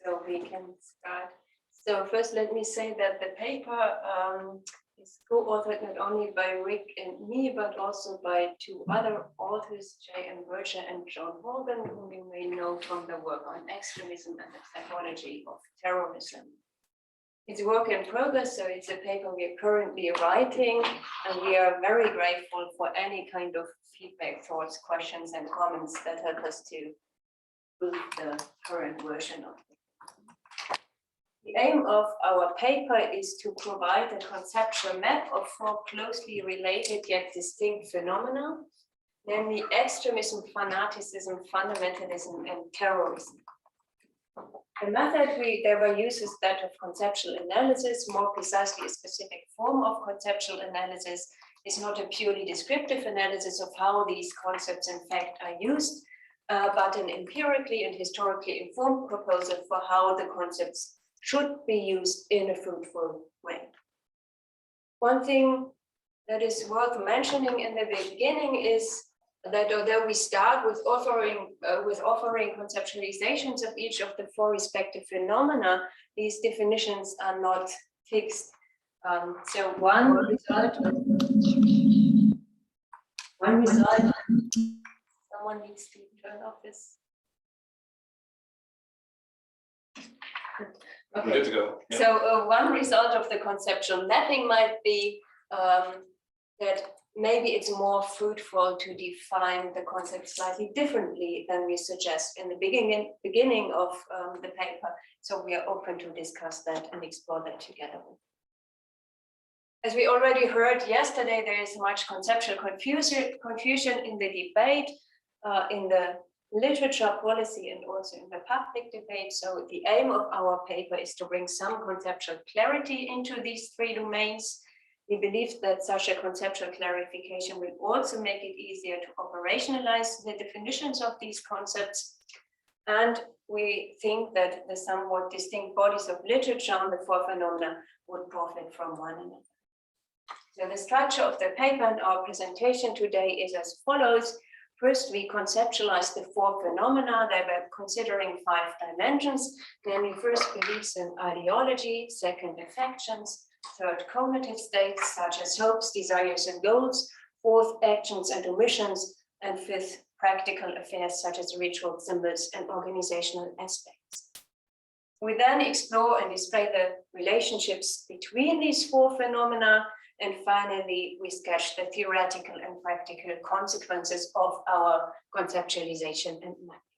So we can start. So first, let me say that the paper is co-authored not only by Rick and me, but also by two other authors, Jay and Virgia and John Morgan, whom you may know from the work on extremism and the psychology of terrorism. It's a work in progress, so it's a paper we are currently writing, and we are very grateful for any kind of feedback, thoughts, questions, and comments that help us to improve the current version of it. The aim of our paper is to provide a conceptual map of four closely related yet distinct phenomena, namely extremism, fanaticism, fundamentalism, and terrorism. The method we thereby use is that of conceptual analysis. More precisely, a specific form of conceptual analysis is not a purely descriptive analysis of how these concepts in fact are used, but an empirically and historically informed proposal for how the concepts should be used in a fruitful way. One thing that is worth mentioning in the beginning is that although we start with offering conceptualizations of each of the four respective phenomena, these definitions are not fixed. So one result, someone needs to turn off this. Okay. We're good to go. Yeah. So one result of the conceptual mapping might be that maybe it's more fruitful to define the concept slightly differently than we suggest in the beginning of the paper. So we are open to discuss that and explore that together. As we already heard yesterday, there is much conceptual confusion in the debate, in the literature, policy, and also in the public debate. So the aim of our paper is to bring some conceptual clarity into these three domains. We believe that such a conceptual clarification will also make it easier to operationalize the definitions of these concepts. And we think that the somewhat distinct bodies of literature on the four phenomena would profit from one another. So the structure of the paper and our presentation today is as follows. First, we conceptualize the four phenomena, thereby considering 5 dimensions, namely first beliefs and ideology, second affections, third cognitive states such as hopes, desires, and goals, fourth actions and omissions, and fifth practical affairs such as ritual symbols and organizational aspects. We then explore and display the relationships between these four phenomena. And finally, we sketch the theoretical and practical consequences of our conceptualization and mapping.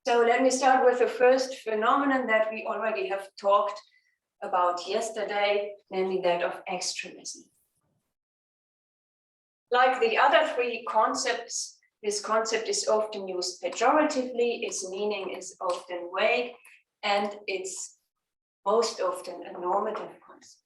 So let me start with the first phenomenon that we already have talked about yesterday, namely that of extremism. Like the other three concepts, this concept is often used pejoratively, its meaning is often vague, and it's most often a normative concept.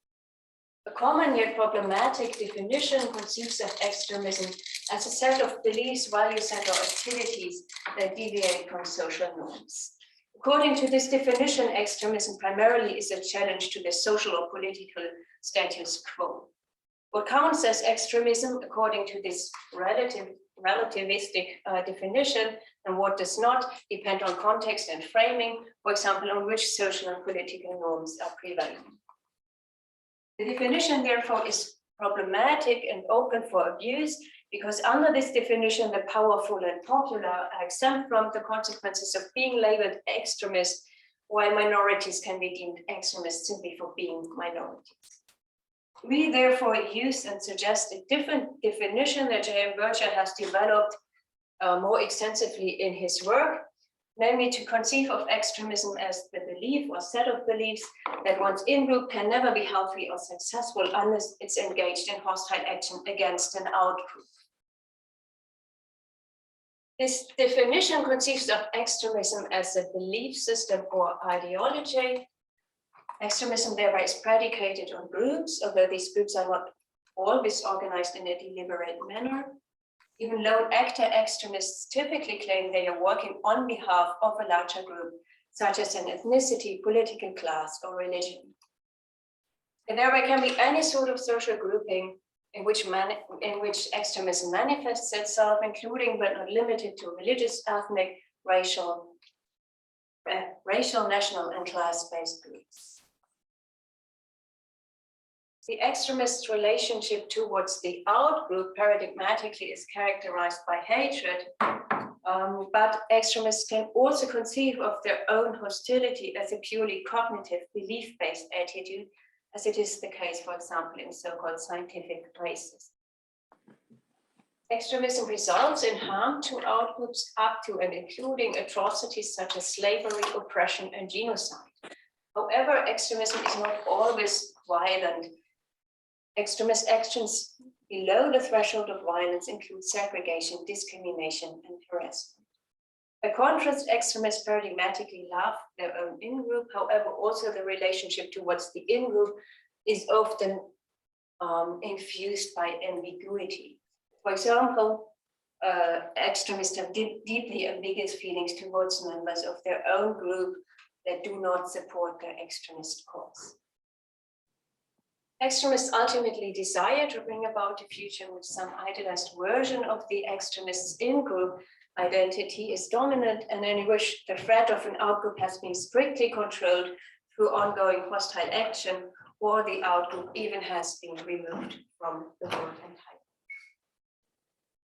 A common yet problematic definition conceives of extremism as a set of beliefs, values, and/or activities that deviate from social norms. According to this definition, extremism primarily is a challenge to the social or political status quo. What counts as extremism, according to this relativistic definition, and what does not, depend on context and framing, for example, on which social and political norms are prevalent. The definition, therefore, is problematic and open for abuse because under this definition, the powerful and popular are exempt from the consequences of being labeled extremist, while minorities can be deemed extremists simply for being minorities. We therefore use and suggest a different definition that Jay and Virgia has developed more extensively in his work, namely to conceive of extremism as the belief or set of beliefs that one's in-group can never be healthy or successful unless it's engaged in hostile action against an out-group. This definition conceives of extremism as a belief system or ideology. Extremism thereby is predicated on groups, although these groups are not always organized in a deliberate manner. Even lone actor extremists typically claim they are working on behalf of a larger group, such as an ethnicity, political class, or religion. And there can be any sort of social grouping in which extremism manifests itself, including but not limited to religious, ethnic, racial, national, and class-based groups. The extremist relationship towards the out-group paradigmatically is characterized by hatred, but extremists can also conceive of their own hostility as a purely cognitive, belief-based attitude, as it is the case, for example, in so-called scientific racism. Extremism results in harm to outgroups up to and including atrocities such as slavery, oppression, and genocide. However, extremism is not always violent. Extremist actions below the threshold of violence include segregation, discrimination, and harassment. By contrast, extremists paradigmatically love their own in-group. However, also the relationship towards the in-group is often infused by ambiguity. For example, extremists have deeply ambiguous feelings towards members of their own group that do not support their extremist cause. Extremists ultimately desire to bring about a future in which some idealized version of the extremists in-group identity is dominant, and in which the threat of an outgroup has been strictly controlled through ongoing hostile action, or the outgroup even has been removed from the world entirely.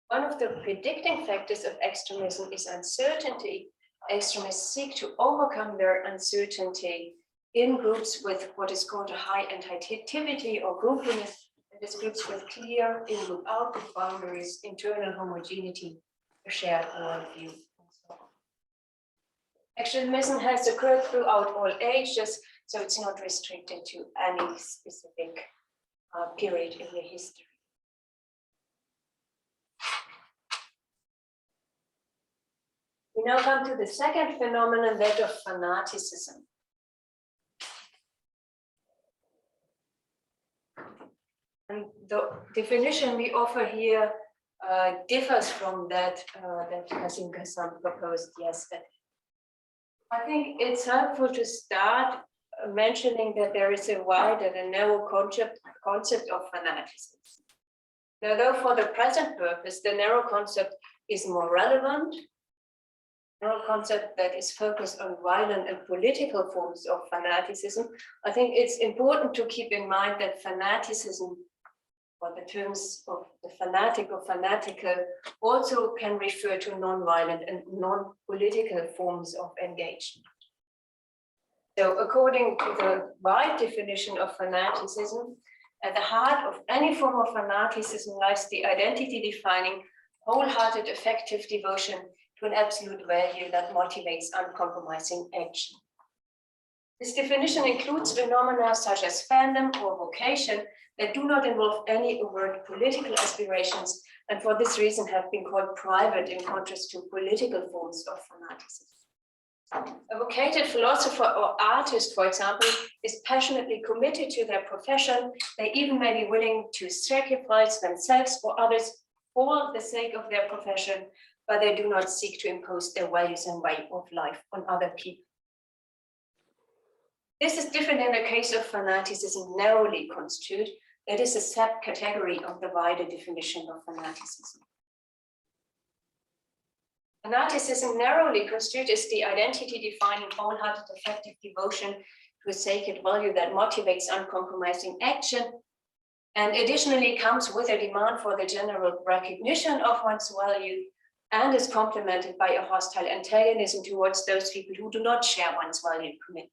One of the predicting factors of extremism is uncertainty. Extremists seek to overcome their uncertainty in groups with what is called a high anti-activity or groupiness, that is groups with clear in-group outgroup boundaries, internal homogeneity, a shared worldview, and so on. Extremism has occurred throughout all ages, so it's not restricted to any specific period in the history. We now come to the second phenomenon, that of fanaticism. And the definition we offer here differs from that that Quassim Cassam proposed yesterday. I think it's helpful to start mentioning that there is a wide and a narrow concept of fanaticism. Now, though for the present purpose, the narrow concept is more relevant, narrow concept that is focused on violent and political forms of fanaticism, I think it's important to keep in mind that fanaticism, or the terms of the fanatic or fanatical, also can refer to non-violent and non-political forms of engagement. So according to the wide definition of fanaticism, at the heart of any form of fanaticism lies the identity-defining, wholehearted, effective devotion to an absolute value that motivates uncompromising action. This definition includes phenomena such as fandom or vocation that do not involve any overt political aspirations, and for this reason have been called private in contrast to political forms of fanaticism. A vocated philosopher or artist, for example, is passionately committed to their profession. They even may be willing to sacrifice themselves or others for the sake of their profession, but they do not seek to impose their values and way of life on other people. This is different in the case of fanaticism narrowly construed, that is a subcategory of the wider definition of fanaticism. Fanaticism narrowly construed is the identity-defining, wholehearted, effective devotion to a sacred value that motivates uncompromising action, and additionally comes with a demand for the general recognition of one's value, and is complemented by a hostile antagonism towards those people who do not share one's value commitment.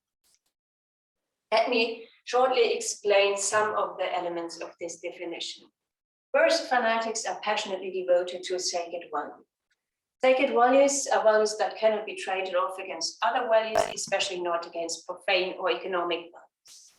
Let me shortly explain some of the elements of this definition. First, fanatics are passionately devoted to a sacred value. Sacred values are values that cannot be traded off against other values, especially not against profane or economic values.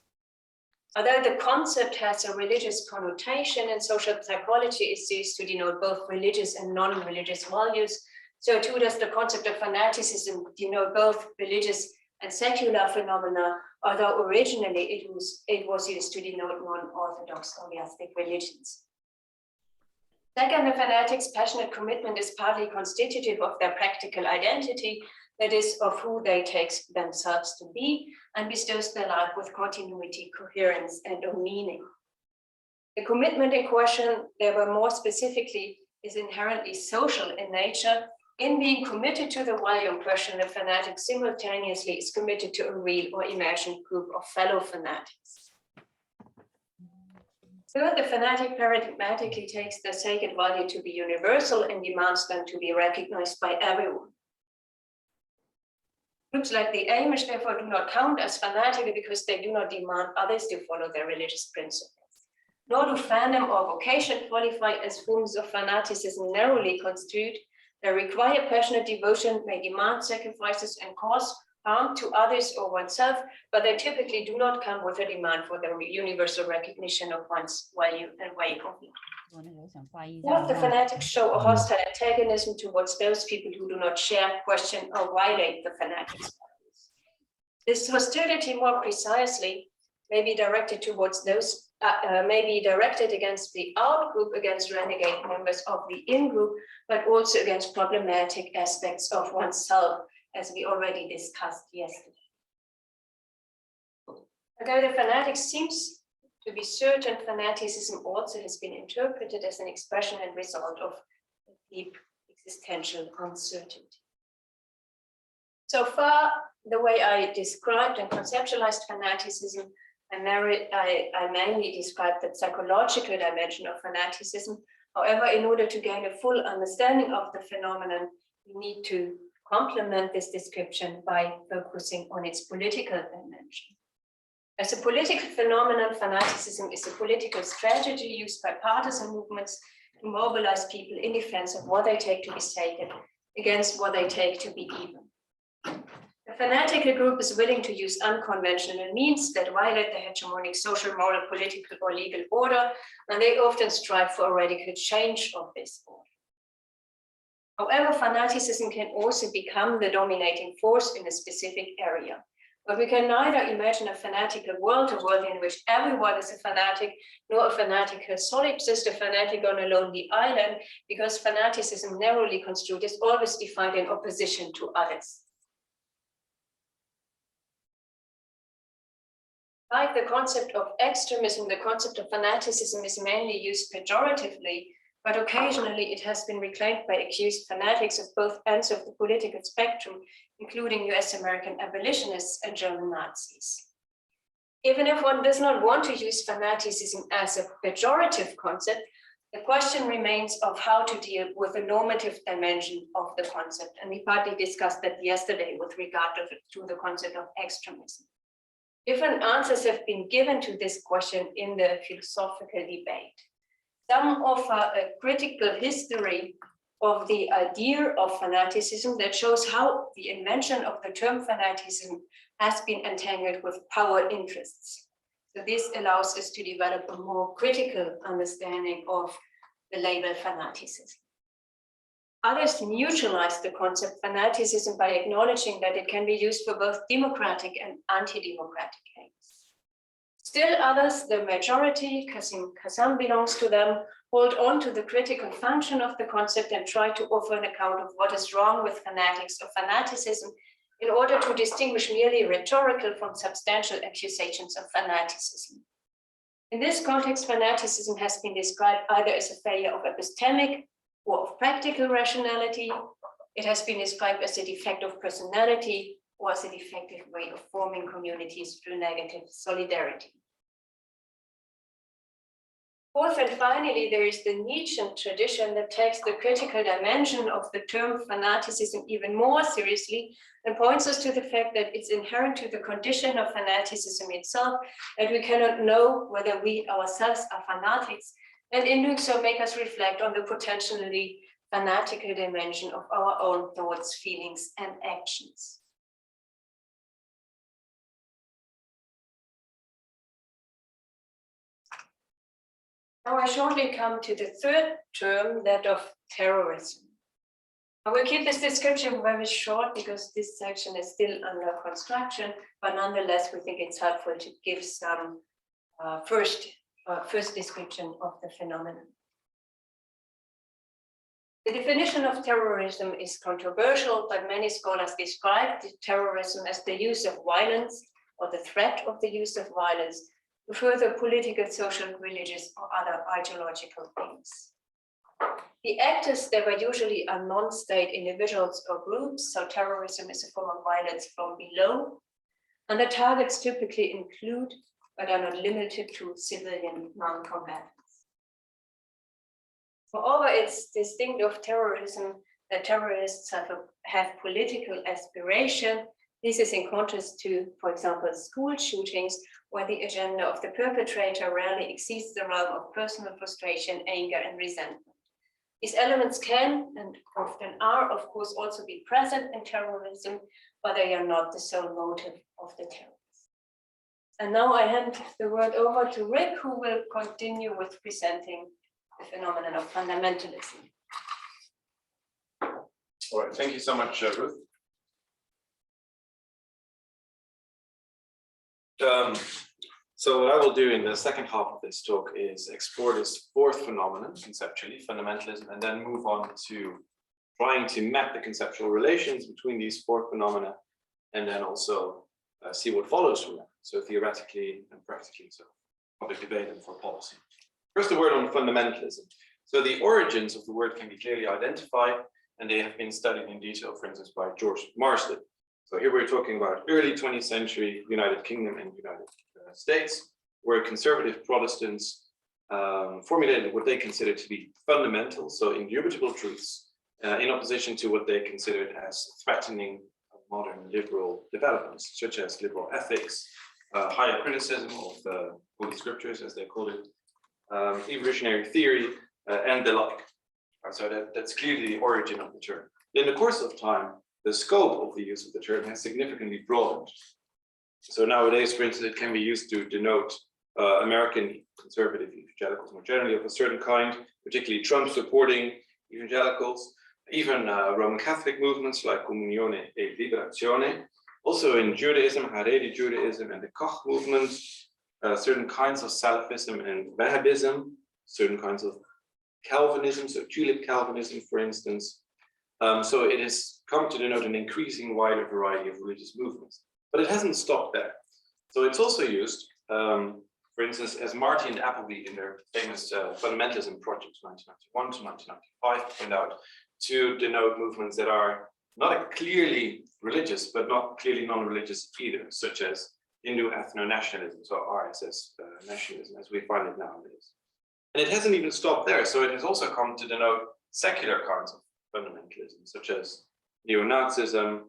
Although the concept has a religious connotation, in social psychology is used to denote both religious and non-religious values, so too does the concept of fanaticism denote both religious and secular phenomena, although originally it was used to denote non-orthodox or theistic religions. Second, the fanatics' passionate commitment is partly constitutive of their practical identity, that is, of who they take themselves to be, and bestows their life with continuity, coherence, and meaning. The commitment in question, therefore more specifically, is inherently social in nature. In being committed to the value in question, the fanatic simultaneously is committed to a real or imagined group of fellow fanatics. Third, the fanatic paradigmatically takes the sacred value to be universal and demands them to be recognized by everyone. Groups like the Amish therefore do not count as fanatic because they do not demand others to follow their religious principles. Nor do fandom or vocation qualify as forms of fanaticism narrowly construed. They require passionate devotion, may demand sacrifices and cause harm to others or oneself, but they typically do not come with a demand for the universal recognition of one's value and way of life. Fourth, the fanatics show a hostile antagonism towards those people who do not share, question, or violate the fanatics' values. This hostility, more precisely, may be directed towards those, may be directed against the out group, against renegade members of the in group, but also against problematic aspects of oneself, as we already discussed yesterday. Although the fanatic seems to be certain, fanaticism also has been interpreted as an expression and result of deep existential uncertainty. So far, the way I described and conceptualized fanaticism, I mainly described the psychological dimension of fanaticism. However, in order to gain a full understanding of the phenomenon, we need to complement this description by focusing on its political dimension. As a political phenomenon, fanaticism is a political strategy used by partisan movements to mobilize people in defense of what they take to be sacred against what they take to be evil. A fanatical group is willing to use unconventional means that violate the hegemonic social, moral, political, or legal order, and they often strive for a radical change of this order. However, fanaticism can also become the dominating force in a specific area. But we can neither imagine a fanatical world, a world in which everyone is a fanatic, nor a fanatical solipsist, a fanatic on a lonely island, because fanaticism, narrowly construed, is always defined in opposition to others. Like the concept of extremism, the concept of fanaticism is mainly used pejoratively, but occasionally it has been reclaimed by accused fanatics of both ends of the political spectrum, including US American abolitionists and German Nazis. Even if one does not want to use fanaticism as a pejorative concept, the question remains of how to deal with the normative dimension of the concept. And we partly discussed that yesterday with regard to the concept of extremism. Different answers have been given to this question in the philosophical debate. Some offer a critical history of the idea of fanaticism that shows how the invention of the term fanaticism has been entangled with power interests. So this allows us to develop a more critical understanding of the label fanaticism. Others neutralize the concept fanaticism by acknowledging that it can be used for both democratic and anti-democratic aims. Still others, the majority, Quassim Cassam belongs to them, hold on to the critical function of the concept and try to offer an account of what is wrong with fanatics or fanaticism in order to distinguish merely rhetorical from substantial accusations of fanaticism. In this context, fanaticism has been described either as a failure of epistemic or of practical rationality. It has been described as a defect of personality or as a defective way of forming communities through negative solidarity. Fourth and finally, there is the Nietzschean tradition that takes the critical dimension of the term fanaticism even more seriously and points us to the fact that it's inherent to the condition of fanaticism itself that we cannot know whether we ourselves are fanatics, and in doing so make us reflect on the potentially fanatical dimension of our own thoughts, feelings, and actions. Now I shortly come to the third term, that of terrorism. I will keep this description very short because this section is still under construction, but nonetheless, we think it's helpful to give some first description of the phenomenon. The definition of terrorism is controversial, but many scholars describe terrorism as the use of violence or the threat of the use of violence to further political, social, religious, or other ideological aims. The actors, they were usually a non-state individuals or groups, so terrorism is a form of violence from below, and the targets typically include, but are not limited to, civilian non-combatants. Moreover, it's distinct of terrorism that terrorists have political aspiration. This is in contrast to, for example, school shootings, where the agenda of the perpetrator rarely exceeds the realm of personal frustration, anger, and resentment. These elements can and often are, of course, also be present in terrorism, but they are not the sole motive of the terrorists. And now I hand the word over to Rik, who will continue with presenting the phenomenon of fundamentalism. All right, thank you so much, Ruth. So what I will do in the second half of this talk is explore this fourth phenomenon, conceptually, fundamentalism, and then move on to trying to map the conceptual relations between these four phenomena, and then also see what follows from that. So theoretically and practically, so public debate and for policy. First, a word on fundamentalism. So the origins of the word can be clearly identified, and they have been studied in detail, for instance, by George Marsden. So here we're talking about early 20th century United Kingdom and United States, where conservative Protestants formulated what they considered to be fundamental, so indubitable truths, in opposition to what they considered as threatening modern liberal developments, such as liberal ethics, higher criticism of the Holy Scriptures, as they called it, evolutionary theory, and the like. So that's clearly the origin of the term. In the course of time, the scope of the use of the term has significantly broadened. So nowadays, for instance, it can be used to denote American conservative evangelicals more generally of a certain kind, particularly Trump-supporting evangelicals, even Roman Catholic movements like Comunione e Liberazione. Also in Judaism, Haredi Judaism and the Koch movement, certain kinds of Salafism and Wahhabism, certain kinds of Calvinism, so tulip Calvinism, for instance. So it has come to denote an increasing wider variety of religious movements. But it hasn't stopped there. So it's also used, for instance, as Marty and Appleby in their famous Fundamentalism project, 1991 to 1995, point out, to denote movements that are not clearly religious, but not clearly non-religious either, such as Hindu ethno-nationalism, so RSS nationalism, as we find it nowadays. And it hasn't even stopped there. So it has also come to denote secular kinds of fundamentalism, such as neo-Nazism,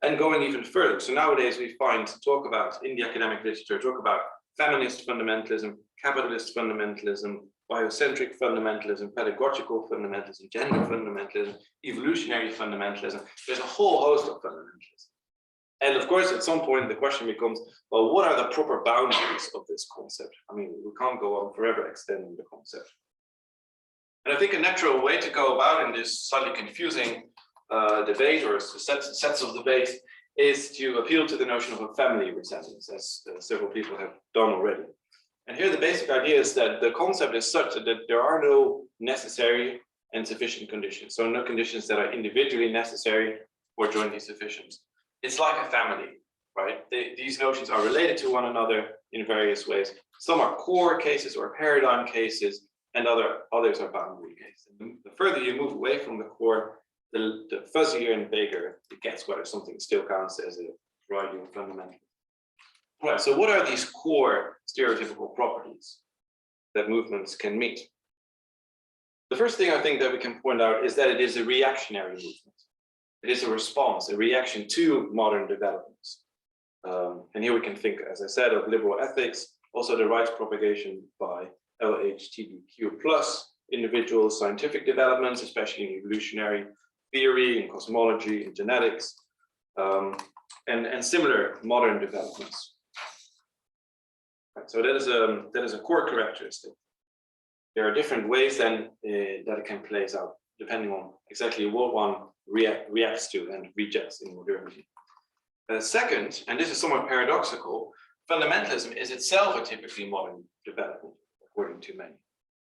and going even further. So nowadays we find talk about, in the academic literature, talk about feminist fundamentalism, capitalist fundamentalism, biocentric fundamentalism, pedagogical fundamentalism, gender fundamentalism, evolutionary fundamentalism. There's a whole host of fundamentalism. And of course, at some point, the question becomes, well, what are the proper boundaries of this concept? I mean, we can't go on forever extending the concept. And I think a natural way to go about in this slightly confusing debate or sets of debate is to appeal to the notion of a family resemblance, as several people have done already. And here the basic idea is that the concept is such that there are no necessary and sufficient conditions. So no conditions that are individually necessary or jointly sufficient. It's like a family, right? These notions are related to one another in various ways. Some are core cases or paradigm cases, and others are boundary cases. And the further you move away from the core, the fuzzier and vaguer it gets whether something still counts as a variety of fundamental. Right, so what are these core stereotypical properties that movements can meet? The first thing I think that we can point out is that it is a reactionary movement. It is a response, a reaction to modern developments. And here we can think, as I said, of liberal ethics, also the rights propagation by LGBTQ+ individuals, scientific developments, especially in evolutionary theory and cosmology and genetics, and similar modern developments. Right, so that is a core characteristic. There are different ways then that it can play out, depending on exactly what one reacts to and rejects in modernity. Second, and this is somewhat paradoxical, fundamentalism is itself a typically modern development, according to many.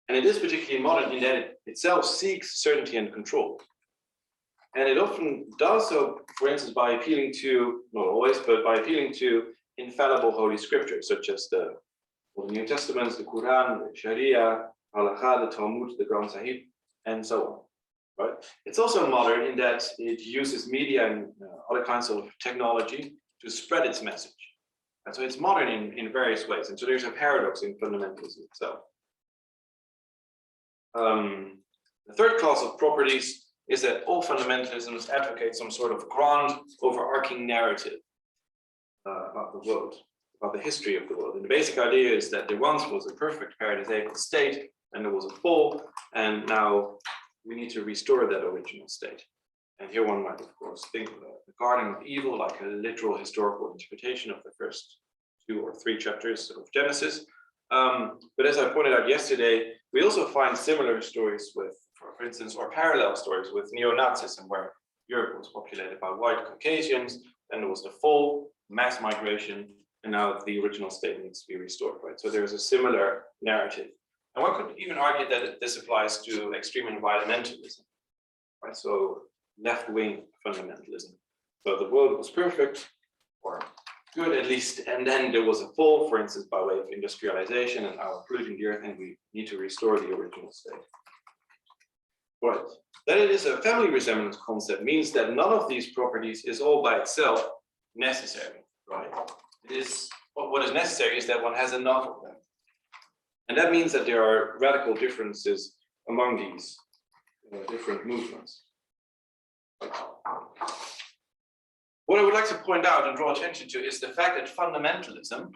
And it is particularly modern in that it itself seeks certainty and control. And it often does so, for instance, by appealing to, not always, but by appealing to infallible holy scriptures, such as the New Testaments, the Quran, the Sharia, Halakha, the Talmud, the Grand Sahib, and so on. Right? It's also modern in that it uses media and other kinds of technology to spread its message. And so it's modern in various ways. And so there's a paradox in fundamentalism itself. The third class of properties is that all fundamentalisms advocate some sort of grand overarching narrative about the world, about the history of the world. And the basic idea is that there once was a perfect paradisaical state, and there was a fall, and now we need to restore that original state. And here one might, of course, think of the Garden of Evil like a literal historical interpretation of the first 2 or 3 chapters of Genesis. But as I pointed out yesterday, we also find similar stories with, for instance, or parallel stories with neo-Nazism, where Europe was populated by white Caucasians, then there was the fall, mass migration, and now the original state needs to be restored, right? So there's a similar narrative. And one could even argue that this applies to extreme environmentalism, right? So left-wing fundamentalism. So the world was perfect, or good at least, and then there was a fall, for instance, by way of industrialization and our polluting the earth, and we need to restore the original state. Right. That it is a family resemblance concept means that none of these properties is all by itself necessary, right? It is, what is necessary is that one has enough of them. And that means that there are radical differences among these different movements. What I would like to point out and draw attention to is the fact that fundamentalism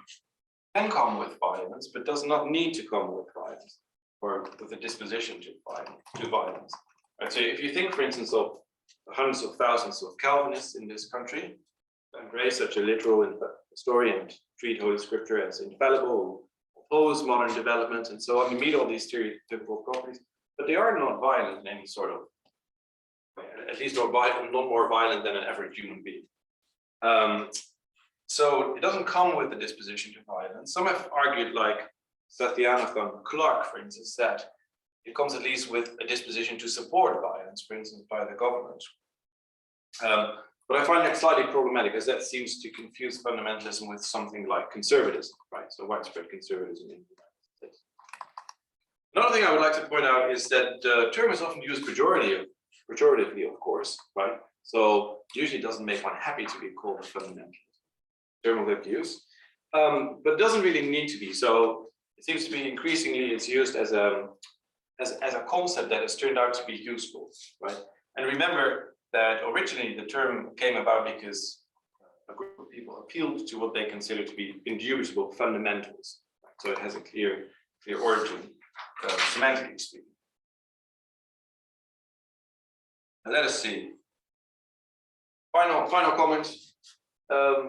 can come with violence, but does not need to come with violence, or with a disposition to violence. Right? So if you think, for instance, of hundreds of thousands of Calvinists in this country, embrace such a literal story and treat Holy Scripture as infallible, oppose modern development, and so on, you meet all these stereotypical properties, but they are not violent in any sort of way, at least not more violent than an average human being. So it doesn't come with a disposition to violence. Some have argued, like Satyanathan Clark, for instance, that it comes at least with a disposition to support violence, for instance, by the government. But I find that slightly problematic, as that seems to confuse fundamentalism with something like conservatism, right? So widespread conservatism in the United States. Another thing I would like to point out is that the term is often used pejoratively, of course, right? So usually it doesn't make one happy to be called a fundamentalist. Term of abuse, but it doesn't really need to be. So it seems to be increasingly it's used as a concept that has turned out to be useful, right? And remember that originally the term came about because a group of people appealed to what they consider to be indubitable fundamentals. Right? So it has a clear origin, semantically speaking. Now let us see. Final comment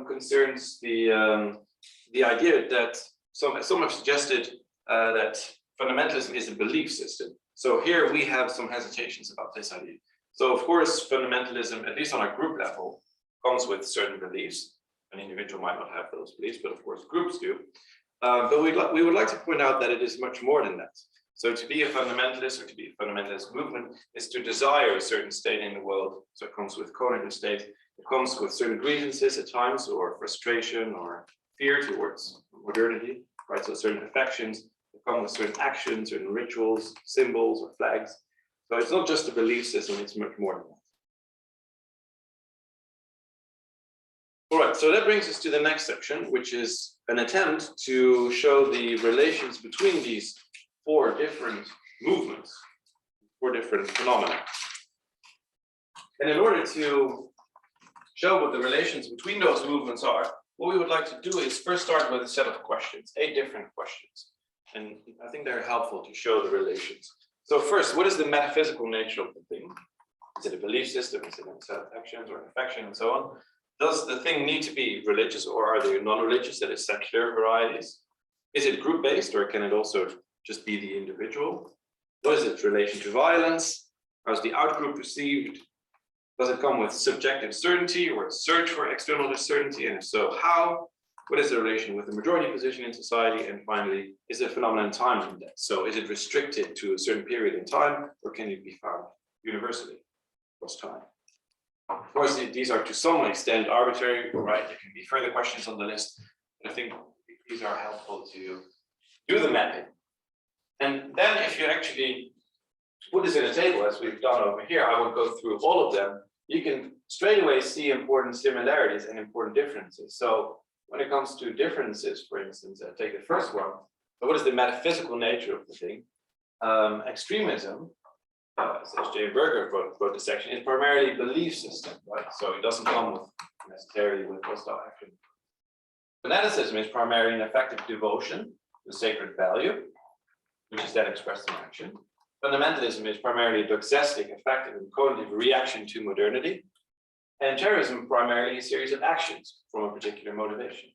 concerns the idea that some have suggested that fundamentalism is a belief system. So here we have some hesitations about this idea. So of course, fundamentalism, at least on a group level, comes with certain beliefs. An individual might not have those beliefs, but of course groups do. But we would like to point out that it is much more than that. So to be a fundamentalist or to be a fundamentalist movement is to desire a certain state in the world. So it comes with cognitive state. It comes with certain grievances at times, or frustration, or fear towards modernity, right? So certain affections that come with certain actions, certain rituals, symbols, or flags. So it's not just a belief system, it's much more than that. All right, so that brings us to the next section, which is an attempt to show the relations between these 4 different movements, 4 different phenomena. And in order to show what the relations between those movements are, what we would like to do is first start with a set of questions, 8 different questions. And I think they're helpful to show the relations. So first, what is the metaphysical nature of the thing? Is it a belief system? Is it a set of actions or an affection and so on? Does the thing need to be religious, or are there non-religious, that is secular varieties? Is it group-based, or can it also just be the individual? What is its relation to violence? How is the outgroup perceived? Does it come with subjective certainty or a search for external certainty? And if so, how? What is the relation with the majority position in society? And finally, is the phenomenon time indexed? So is it restricted to a certain period in time, or can it be found universally across time? Of course, these are to some extent arbitrary, right? There can be further questions on the list, I think these are helpful to do the mapping. And then if you actually put this in a table, as we've done over here, I won't go through all of them. You can straight away see important similarities and important differences. So when it comes to differences, for instance, take the first one. So what is the metaphysical nature of the thing? Extremism, as J. Berger wrote the section, is primarily belief system, right? So it doesn't come with necessarily with hostile action. Fanaticism is primarily an effective devotion to sacred value, which is then expressed in action. Fundamentalism is primarily a doxastic, effective, and cognitive reaction to modernity. And terrorism primarily a series of actions from a particular motivation.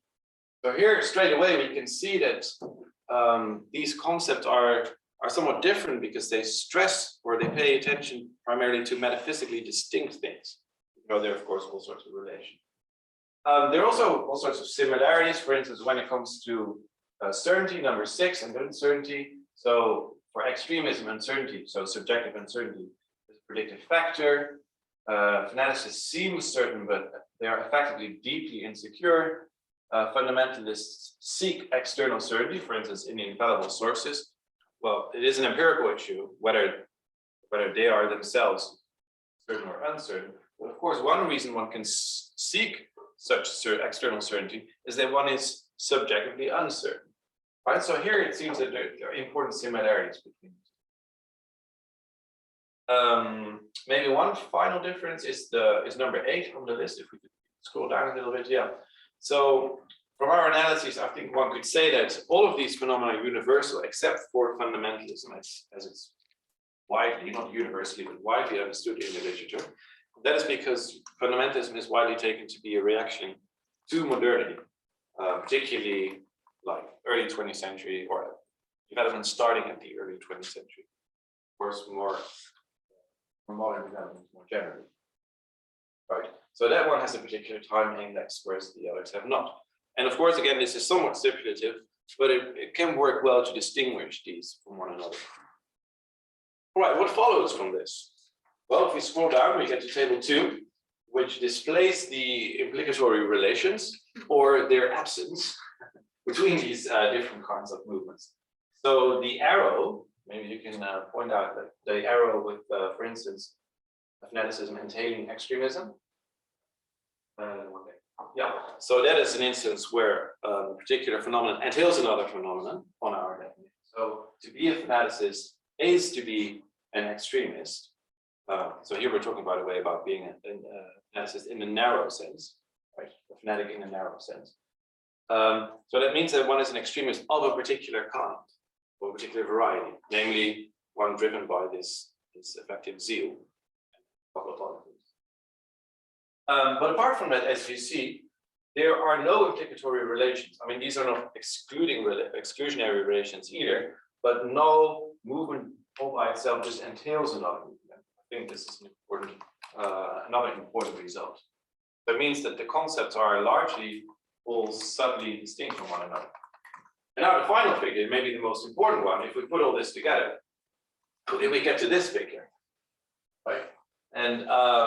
So here, straight away, we can see that these concepts are somewhat different because they stress or they pay attention primarily to metaphysically distinct things. Though there are, of course, all sorts of relations. There are also all sorts of similarities, for instance, when it comes to certainty, number 6, and uncertainty. So for extremism, uncertainty, so subjective uncertainty is a predictive factor. Fanaticists seem certain, but they are effectively deeply insecure. Fundamentalists seek external certainty, for instance, in infallible sources. Well, it is an empirical issue, whether they are themselves certain or uncertain. But of course, one reason one can seek such external certainty is that one is subjectively uncertain. Right, so here it seems that there are important similarities between them. Maybe one final difference is number 8 on the list. If we could scroll down a little bit, yeah. So from our analysis, I think one could say that all of these phenomena are universal except for fundamentalism, as it's widely, not universally, but widely understood in the literature. That is because fundamentalism is widely taken to be a reaction to modernity, particularly like early 20th century or development starting at the early 20th century. Of course, more modern development more generally. Right? So that one has a particular time index, whereas the others have not. And of course, again, this is somewhat stipulative, but it can work well to distinguish these from one another. All right, what follows from this? Well, if we scroll down, we get to table 2, which displays the implicatory relations or their absence between these different kinds of movements. So the arrow, maybe you can point out that the arrow with, for instance, fanaticism entailing extremism. Yeah, so that is an instance where a particular phenomenon entails another phenomenon on our definition. So to be a fanaticist is to be an extremist. So here we're talking, by the way, about being a fanaticist in a narrow sense, right? A fanatic in a narrow sense. So that means that one is an extremist of a particular kind, or a particular variety, namely one driven by this effective zeal. But apart from that, as you see, there are no implicatory relations. I mean, these are not exclusionary relations either, but no movement all by itself just entails another movement. I think this is an important, another important result. That means that the concepts are largely all subtly distinct from one another. And now the final figure, maybe the most important one, if we put all this together, then we get to this figure, right? And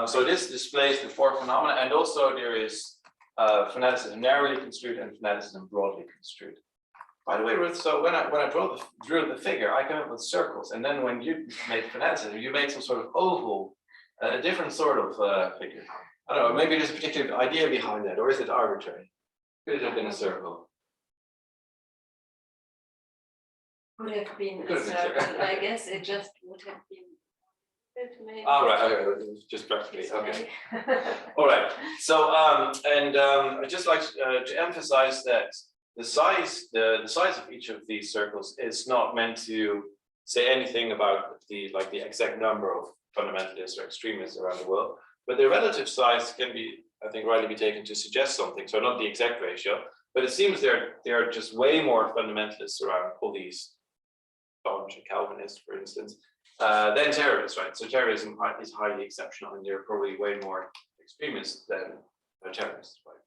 so this displays the 4 phenomena, and also there is fanaticism narrowly construed and fanaticism broadly construed. By the way, Ruth, so when I drew the figure, I came up with circles, and then when you made fanaticism, you made some sort of oval, a different sort of figure. I don't know, maybe there's a particular idea behind that, or is it arbitrary? Could it have been a circle? Could have been a circle. I guess it just would have been. All right, okay, just practically, okay. All right, so I'd just like to emphasize that the size of each of these circles is not meant to say anything about the exact number of fundamentalists or extremists around the world, but their relative size can be, I think, rightly be taken to suggest something. So not the exact ratio, but it seems there are just way more fundamentalists around all these Calvinists, for instance, than terrorists, right? So terrorism is highly exceptional, and there are probably way more extremists than terrorists, right?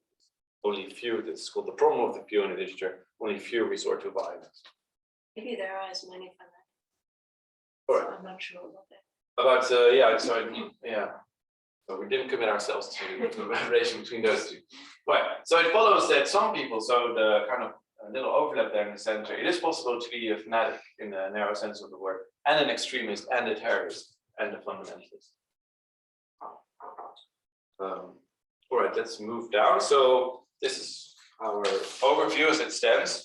Only few, that's called the problem of the few in the literature, only few resort to violence. Maybe there are as many fanatics. Right. So I'm not sure about that. About, yeah, so we didn't commit ourselves to a relation between those two. Right, so it follows that some people, so the kind of little overlap there in the center, it is possible to be a fanatic in the narrow sense of the word, and an extremist, and a terrorist, and a fundamentalist. All right, let's move down. So this is our overview as it stands.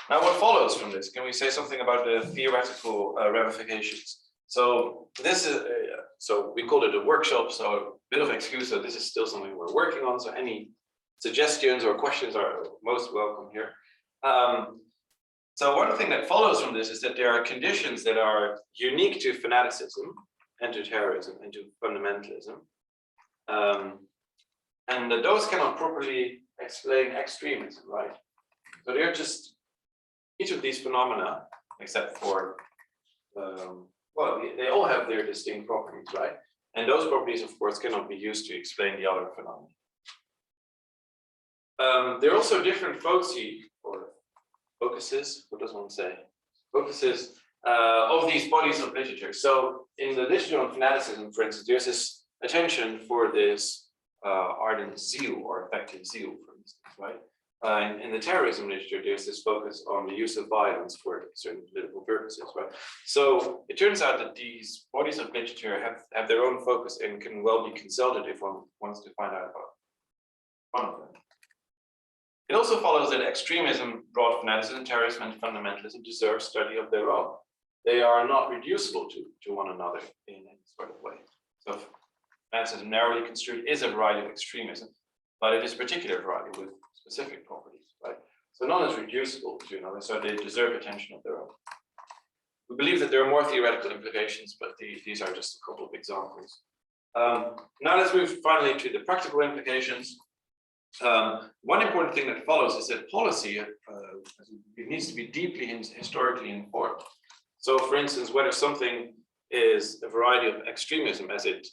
Now, what follows from this? Can we say something about the theoretical ramifications? So this is, so we called it a workshop, so a bit of excuse that this is still something we're working on. So any suggestions or questions are most welcome here. So one thing that follows from this is that there are conditions that are unique to fanaticism and to terrorism and to fundamentalism. And those cannot properly explain extremism, right? So they're just, each of these phenomena, except for, well, they all have their distinct properties, right? And those properties, of course, cannot be used to explain the other phenomena. There are also different foci, or focuses, what does one say? Focuses of these bodies of literature. So in the literature on fanaticism, for instance, there's this attention for this ardent zeal or effective zeal, for instance, right? In the terrorism literature, there's this focus on the use of violence for certain political purposes, right? So it turns out that these bodies of literature have their own focus and can well be consulted if one wants to find out about one of them. It also follows that extremism, broad fanaticism, terrorism, and fundamentalism deserve study of their own. They are not reducible to one another in any sort of way. So fanaticism, narrowly construed, is a variety of extremism, but it is a particular variety with specific properties, right? So none is reducible to another, so they deserve attention of their own. We believe that there are more theoretical implications, but these are just a couple of examples. Now let's move finally to the practical implications. One important thing that follows is that policy it needs to be deeply historically informed. So, for instance, whether something is a variety of extremism, as it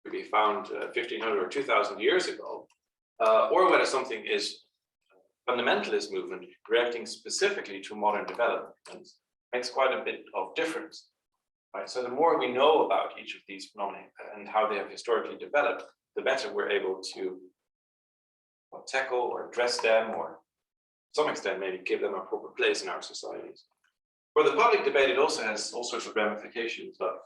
could be found 1,500 or 2,000 years ago, or whether something is a fundamentalist movement reacting specifically to modern developments, makes quite a bit of difference. Right? So, the more we know about each of these phenomena and how they have historically developed, the better we're able to tackle or address them, or to some extent maybe give them a proper place in our societies. For the public debate, it also has all sorts of ramifications, but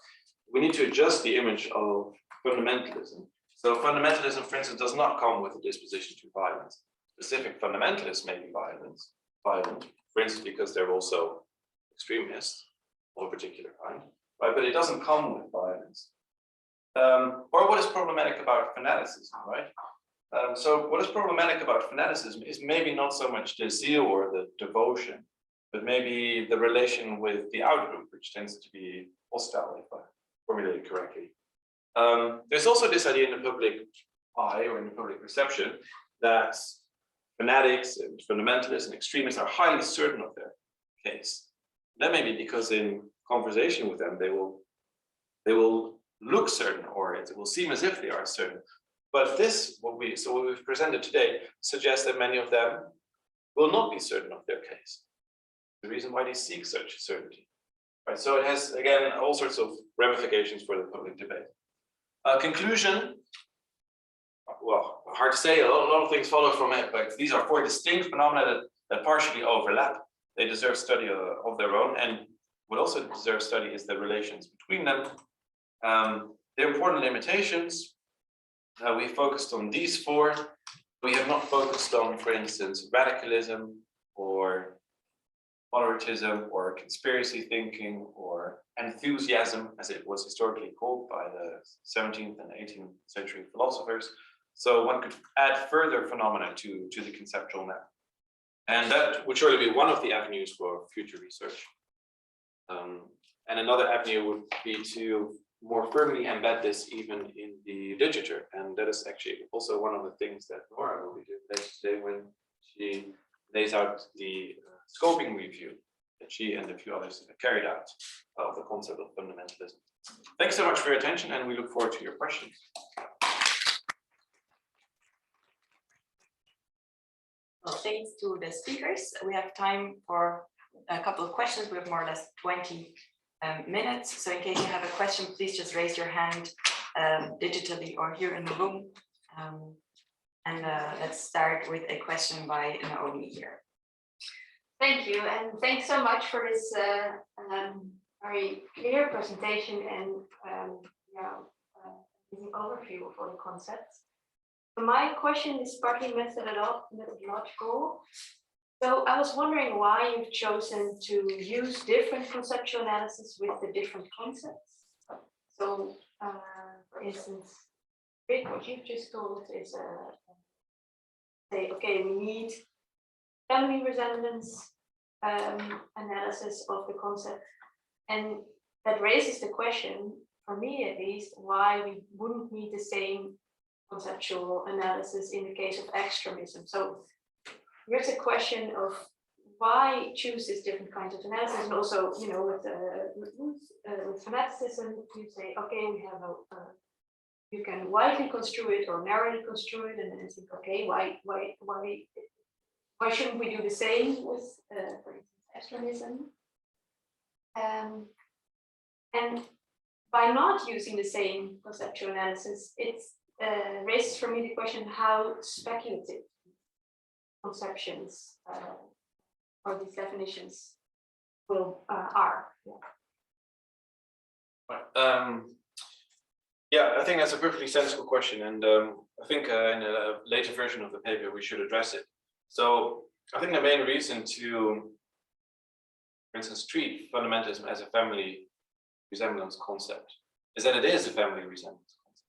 we need to adjust the image of fundamentalism. So fundamentalism, for instance, does not come with a disposition to violence. Specific fundamentalists may be violent, for instance, because they're also extremists of a particular kind, right? But it doesn't come with violence. Or what is problematic about fanaticism, right? So what is problematic about fanaticism is maybe not so much the zeal or the devotion, but maybe the relation with the outgroup, which tends to be hostile, if I formulate it correctly. There's also this idea in the public eye or in the public perception that fanatics and fundamentalists and extremists are highly certain of their case. That may be because in conversation with them, they will look certain, or it will seem as if they are certain. But what we've presented today suggests that many of them will not be certain of their case. The reason why they seek such certainty, right? So it has, again, all sorts of ramifications for the public debate. Conclusion, well, hard to say, a lot of things follow from it, but these are four distinct phenomena that partially overlap. They deserve study of their own, and what also deserves study is the relations between them. The important limitations, we focused on these four. We have not focused on, for instance, radicalism or moderatism or conspiracy thinking or enthusiasm, as it was historically called by the 17th and 18th century philosophers. So one could add further phenomena to the conceptual map. And that would surely be one of the avenues for future research. And another avenue would be to more firmly embed this even in the literature. And that is actually also one of the things that Nora will be doing later today when she lays out the scoping review that she and a few others have carried out of the concept of fundamentalism. Thanks so much for your attention, and we look forward to your questions. Well, thanks to the speakers. We have time for a couple of questions. We have more or less 20 minutes. So in case you have a question, please just raise your hand digitally or here in the room. And let's start with a question by Naomi here. Thank you, and thanks so much for this very clear presentation and an overview for the concepts. So my question is partly methodological. So I was wondering why you've chosen to use different conceptual analysis with the different concepts. So, for instance, Rik, what you've just told is say, okay, we need family resemblance analysis of the concept, and that raises the question, for me at least, why we wouldn't need the same conceptual analysis in the case of extremism. So here's a question of why choose this different kinds of analysis, and also, you know, with fanaticism, you say, okay, we have you can widely construe it or narrowly construe it, and then think, okay, why shouldn't we do the same with, for instance, extremism? And by not using the same conceptual analysis, it raises for me the question how speculative conceptions or these definitions are. Yeah, I think that's a perfectly sensible question, and I think in a later version of the paper we should address it. So I think the main reason to, for instance, treat fundamentalism as a family resemblance concept is that it is a family resemblance concept,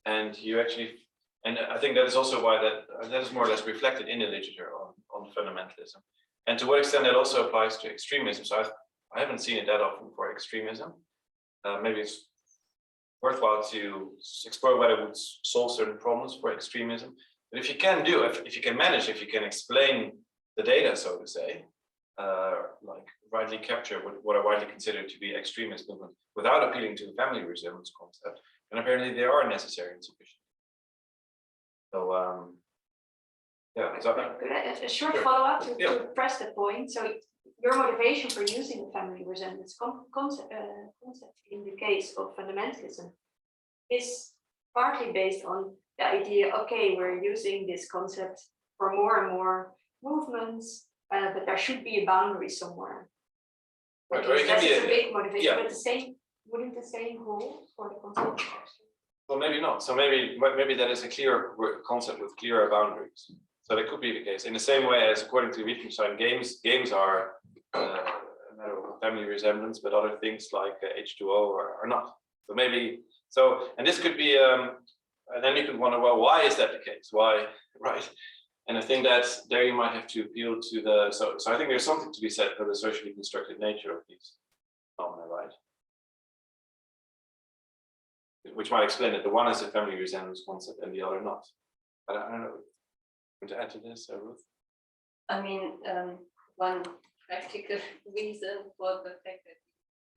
and you actually, and I think that is also why that is more or less reflected in the literature on fundamentalism, and to what extent that also applies to extremism. So I haven't seen it that often for extremism. Maybe it's worthwhile to explore whether it would solve certain problems for extremism. But if you can do, if you can manage, if you can explain the data, so to say, like rightly capture what are widely considered to be extremist movements without appealing to the family resemblance concept, then apparently they are necessary and sufficient. So yeah. So, a short follow-up to press the point. So your motivation for using the family resemblance concept in the case of fundamentalism is partly based on the idea, okay, we're using this concept for more and more movements, but there should be a boundary somewhere. Right, That's a big motivation, but wouldn't the same hold for the concept? Well, maybe not. So maybe that is a clear concept with clearer boundaries. So that could be the case. In the same way as, according to Wittgenstein, games are a matter of family resemblance, but other things like H2O are not. So maybe so, and this could be. And then you can wonder, well, why is that the case? Why, right? And I think that there you might have to appeal to the. So I think there's something to be said for the socially constructed nature of these phenomena, right? Which might explain that the one is a family resemblance concept and the other not. I don't know. To add to this, Ruth? I mean, one practical reason for the fact that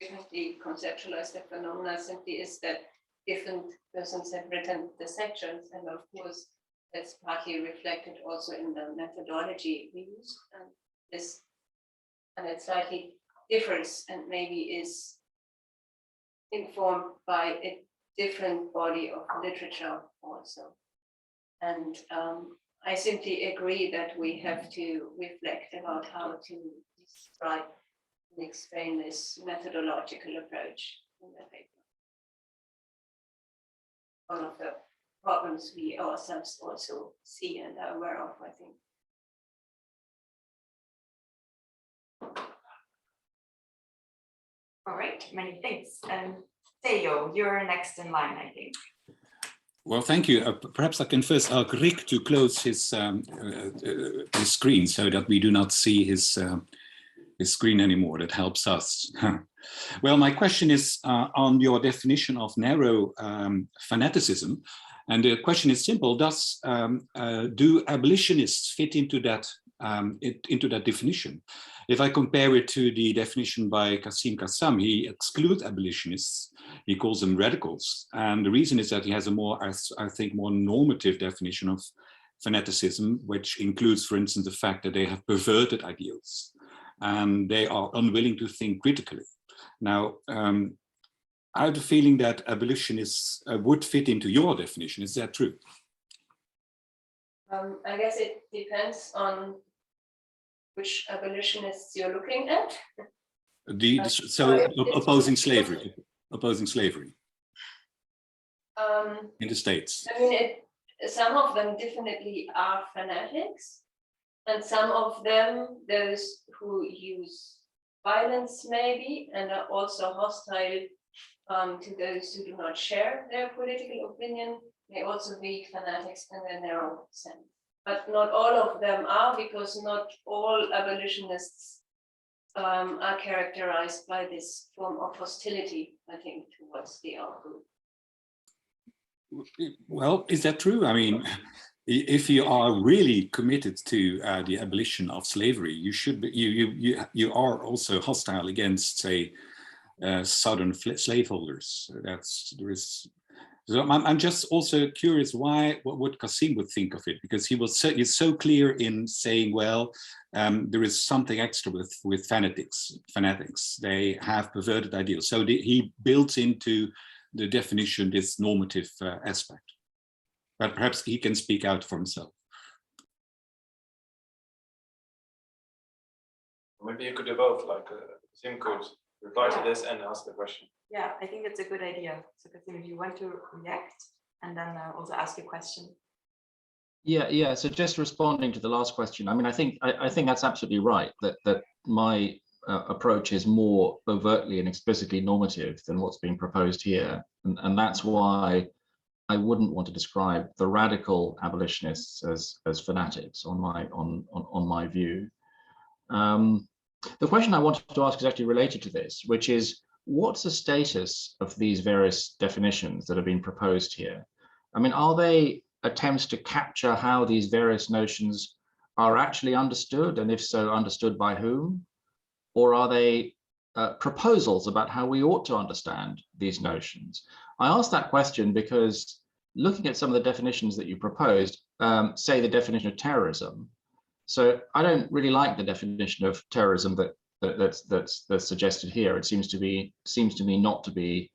we differently conceptualize the phenomena simply is that different persons have written the sections, and of course that's partly reflected also in the methodology we use, and it slightly differs and maybe is informed by a different body of literature also. And I simply agree that we have to reflect about how to describe and explain this methodological approach in the paper. One of the problems we ourselves also see and are aware of, I think. All right, many thanks. Theo, you're next in line, I think. Well, thank you. Perhaps I can first ask Rik to close his screen so that we do not see his screen anymore. That helps us. Well, my question is on your definition of narrow fanaticism. And the question is simple. Do abolitionists fit into that definition? If I compare it to the definition by Quassim Cassam, he excludes abolitionists. He calls them radicals. And the reason is that he has a more, I think, more normative definition of fanaticism, which includes, for instance, the fact that they have perverted ideals and they are unwilling to think critically. Now, I have the feeling that abolitionists would fit into your definition. Is that true? I guess it depends on which abolitionists you're looking at. So opposing slavery, in the States. I mean, some of them definitely are fanatics, and some of them, those who use violence maybe, and are also hostile to those who do not share their political opinion, may also be fanatics in a narrow sense. But not all of them are, because not all abolitionists are characterized by this form of hostility, I think, towards the outgroup. Well, is that true? I mean, if you are really committed to the abolition of slavery, you should be, you are also hostile against, say, Southern slaveholders. So I'm just also curious what Quassim would think of it, because he's so clear in saying, well, there is something extra with fanatics. They have perverted ideals. So he built into the definition this normative aspect. But perhaps he can speak out for himself. Maybe you could do both, like Sim could reply to this and ask the question. Yeah, I think it's a good idea. So Quassim, if you want to react and then also ask a question. Yeah. So just responding to the last question, I mean, I think that's absolutely right, that my approach is more overtly and explicitly normative than what's being proposed here, and that's why I wouldn't want to describe the radical abolitionists as fanatics on my view. The question I wanted to ask is actually related to this, which is, what's the status of these various definitions that have been proposed here? I mean, are they attempts to capture how these various notions are actually understood, and if so, understood by whom? Or are they proposals about how we ought to understand these notions? I ask that question because looking at some of the definitions that you proposed, say the definition of terrorism. So I don't really like the definition of terrorism that's suggested here. It seems to me not to be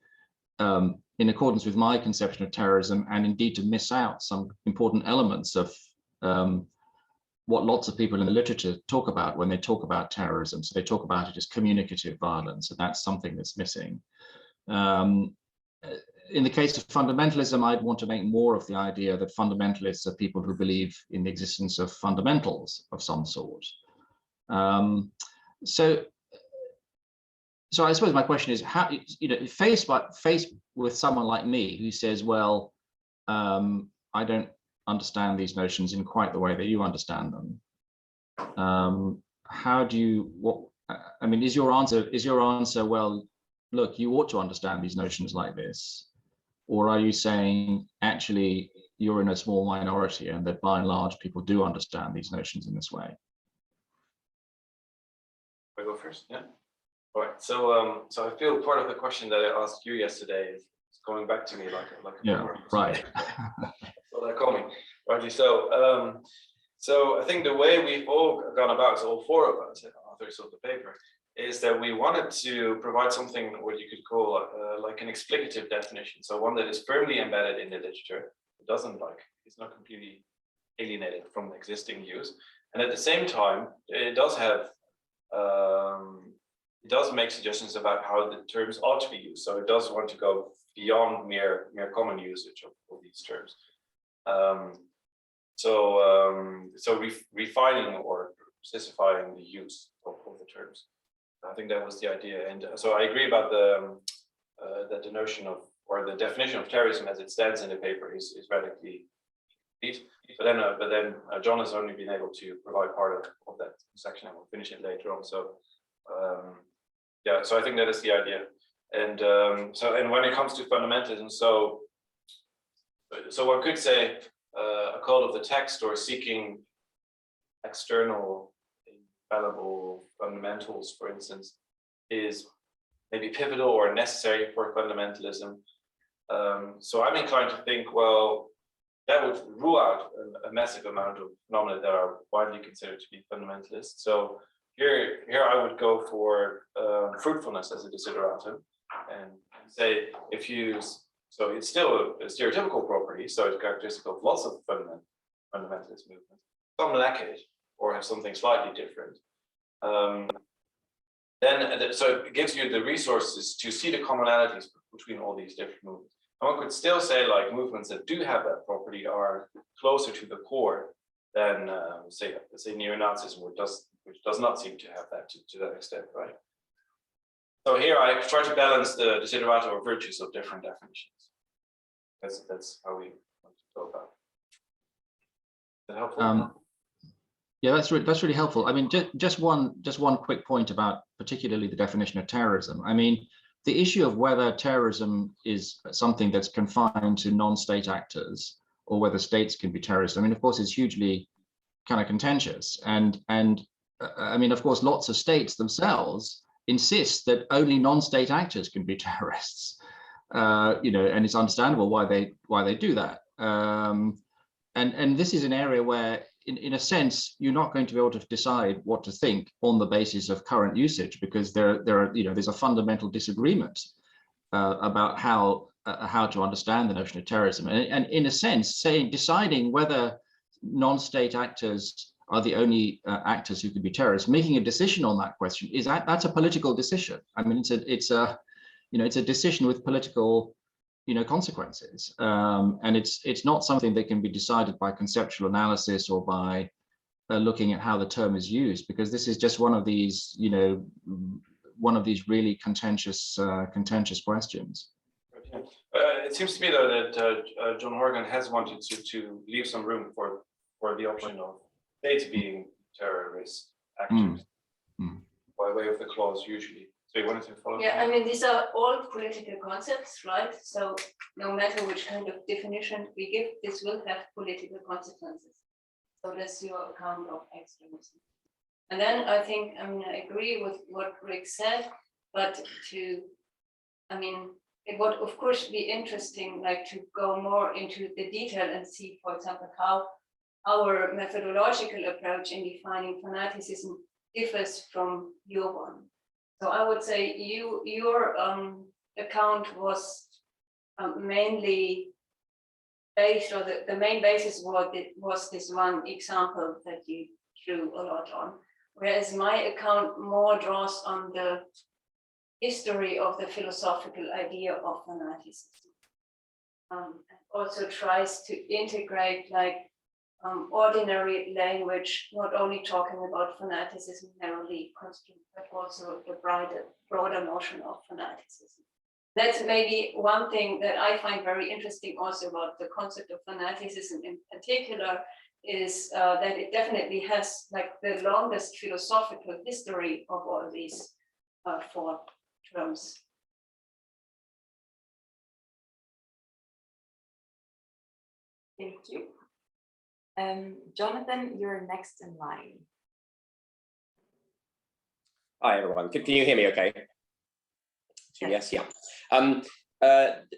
in accordance with my conception of terrorism, and indeed to miss out some important elements of what lots of people in the literature talk about when they talk about terrorism. So they talk about it as communicative violence, and that's something that's missing. In the case of fundamentalism, I'd want to make more of the idea that fundamentalists are people who believe in the existence of fundamentals of some sort. So I suppose my question is, how, faced with someone like me who says, well, I don't understand these notions in quite the way that you understand them. How do you, I mean, is your answer, well, look, you ought to understand these notions like this? Or are you saying, actually, you're in a small minority and that by and large, people do understand these notions in this way? I go first, yeah. All right. So I feel part of the question that I asked you yesterday is going back to me like a yeah, right. Well, they call me, rightly so. So I think the way we've all gone about, so all four of us, authors of the paper, is that we wanted to provide something what you could call like an explicative definition. So one that is firmly embedded in the literature, it doesn't it's not completely alienated from existing views, and at the same time, it does have it does make suggestions about how the terms ought to be used. So it does want to go beyond mere common usage of these terms. So refining or specifying the use of the terms. I think that was the idea, and so I agree about that the notion of, or the definition of terrorism as it stands in the paper is radically complete. But then John has only been able to provide part of that section, and we'll finish it later on. So yeah, so I think that is the idea, and and when it comes to fundamentalism, so one could say a cult of the text, or seeking external infallible fundamentals, for instance, is maybe pivotal or necessary for fundamentalism. So I'm inclined to think, well, that would rule out a massive amount of phenomena that are widely considered to be fundamentalist. So here I would go for fruitfulness as a desideratum, and say so it's still a stereotypical property, so it's characteristic of lots of fundamentalist movements. Some lack it or have something slightly different. So it gives you the resources to see the commonalities between all these different movements. And one could still say like movements that do have that property are closer to the core than say neo-Nazism, which does not seem to have that to that extent, right? So here I try to balance the desiderata or virtues of different definitions. That's how we want to go about it. Is that helpful? Yeah, that's really helpful. I mean, just one quick point about particularly the definition of terrorism. I mean, the issue of whether terrorism is something that's confined to non-state actors or whether states can be terrorists, I mean, of course, it's hugely kind of contentious. And I mean, of course, lots of states themselves insist that only non-state actors can be terrorists. You know, and it's understandable why they do that. And this is an area where, in a sense, you're not going to be able to decide what to think on the basis of current usage, because there's a fundamental disagreement about how to understand the notion of terrorism. And in a sense, deciding whether non-state actors are the only actors who could be terrorists, making a decision on that question that's a political decision. I mean, it's a decision with political consequences, and it's not something that can be decided by conceptual analysis or by looking at how the term is used, because this is just one of these really contentious questions. It seems to me though that John Horgan has wanted to leave some room for the option of states being terrorist actors by way of the clause usually. So you wanted to follow? Yeah, I mean, these are all political concepts, right? So no matter which kind of definition we give, this will have political consequences. So that's your account of extremism. And then I think, I mean, I agree with what Rik said, but it would of course be interesting, like, to go more into the detail and see, for example, how our methodological approach in defining fanaticism differs from your one. So I would say your account was mainly based, or the main basis was this one example that you drew a lot on, whereas my account more draws on the history of the philosophical idea of fanaticism. And also tries to integrate like ordinary language, not only talking about fanaticism narrowly construed, but also the broader notion of fanaticism. That's maybe one thing that I find very interesting also about the concept of fanaticism in particular, is that it definitely has like the longest philosophical history of all these four terms. Thank you. Jonathan, you're next in line. Hi, everyone. Can you hear me okay? Yes, yeah.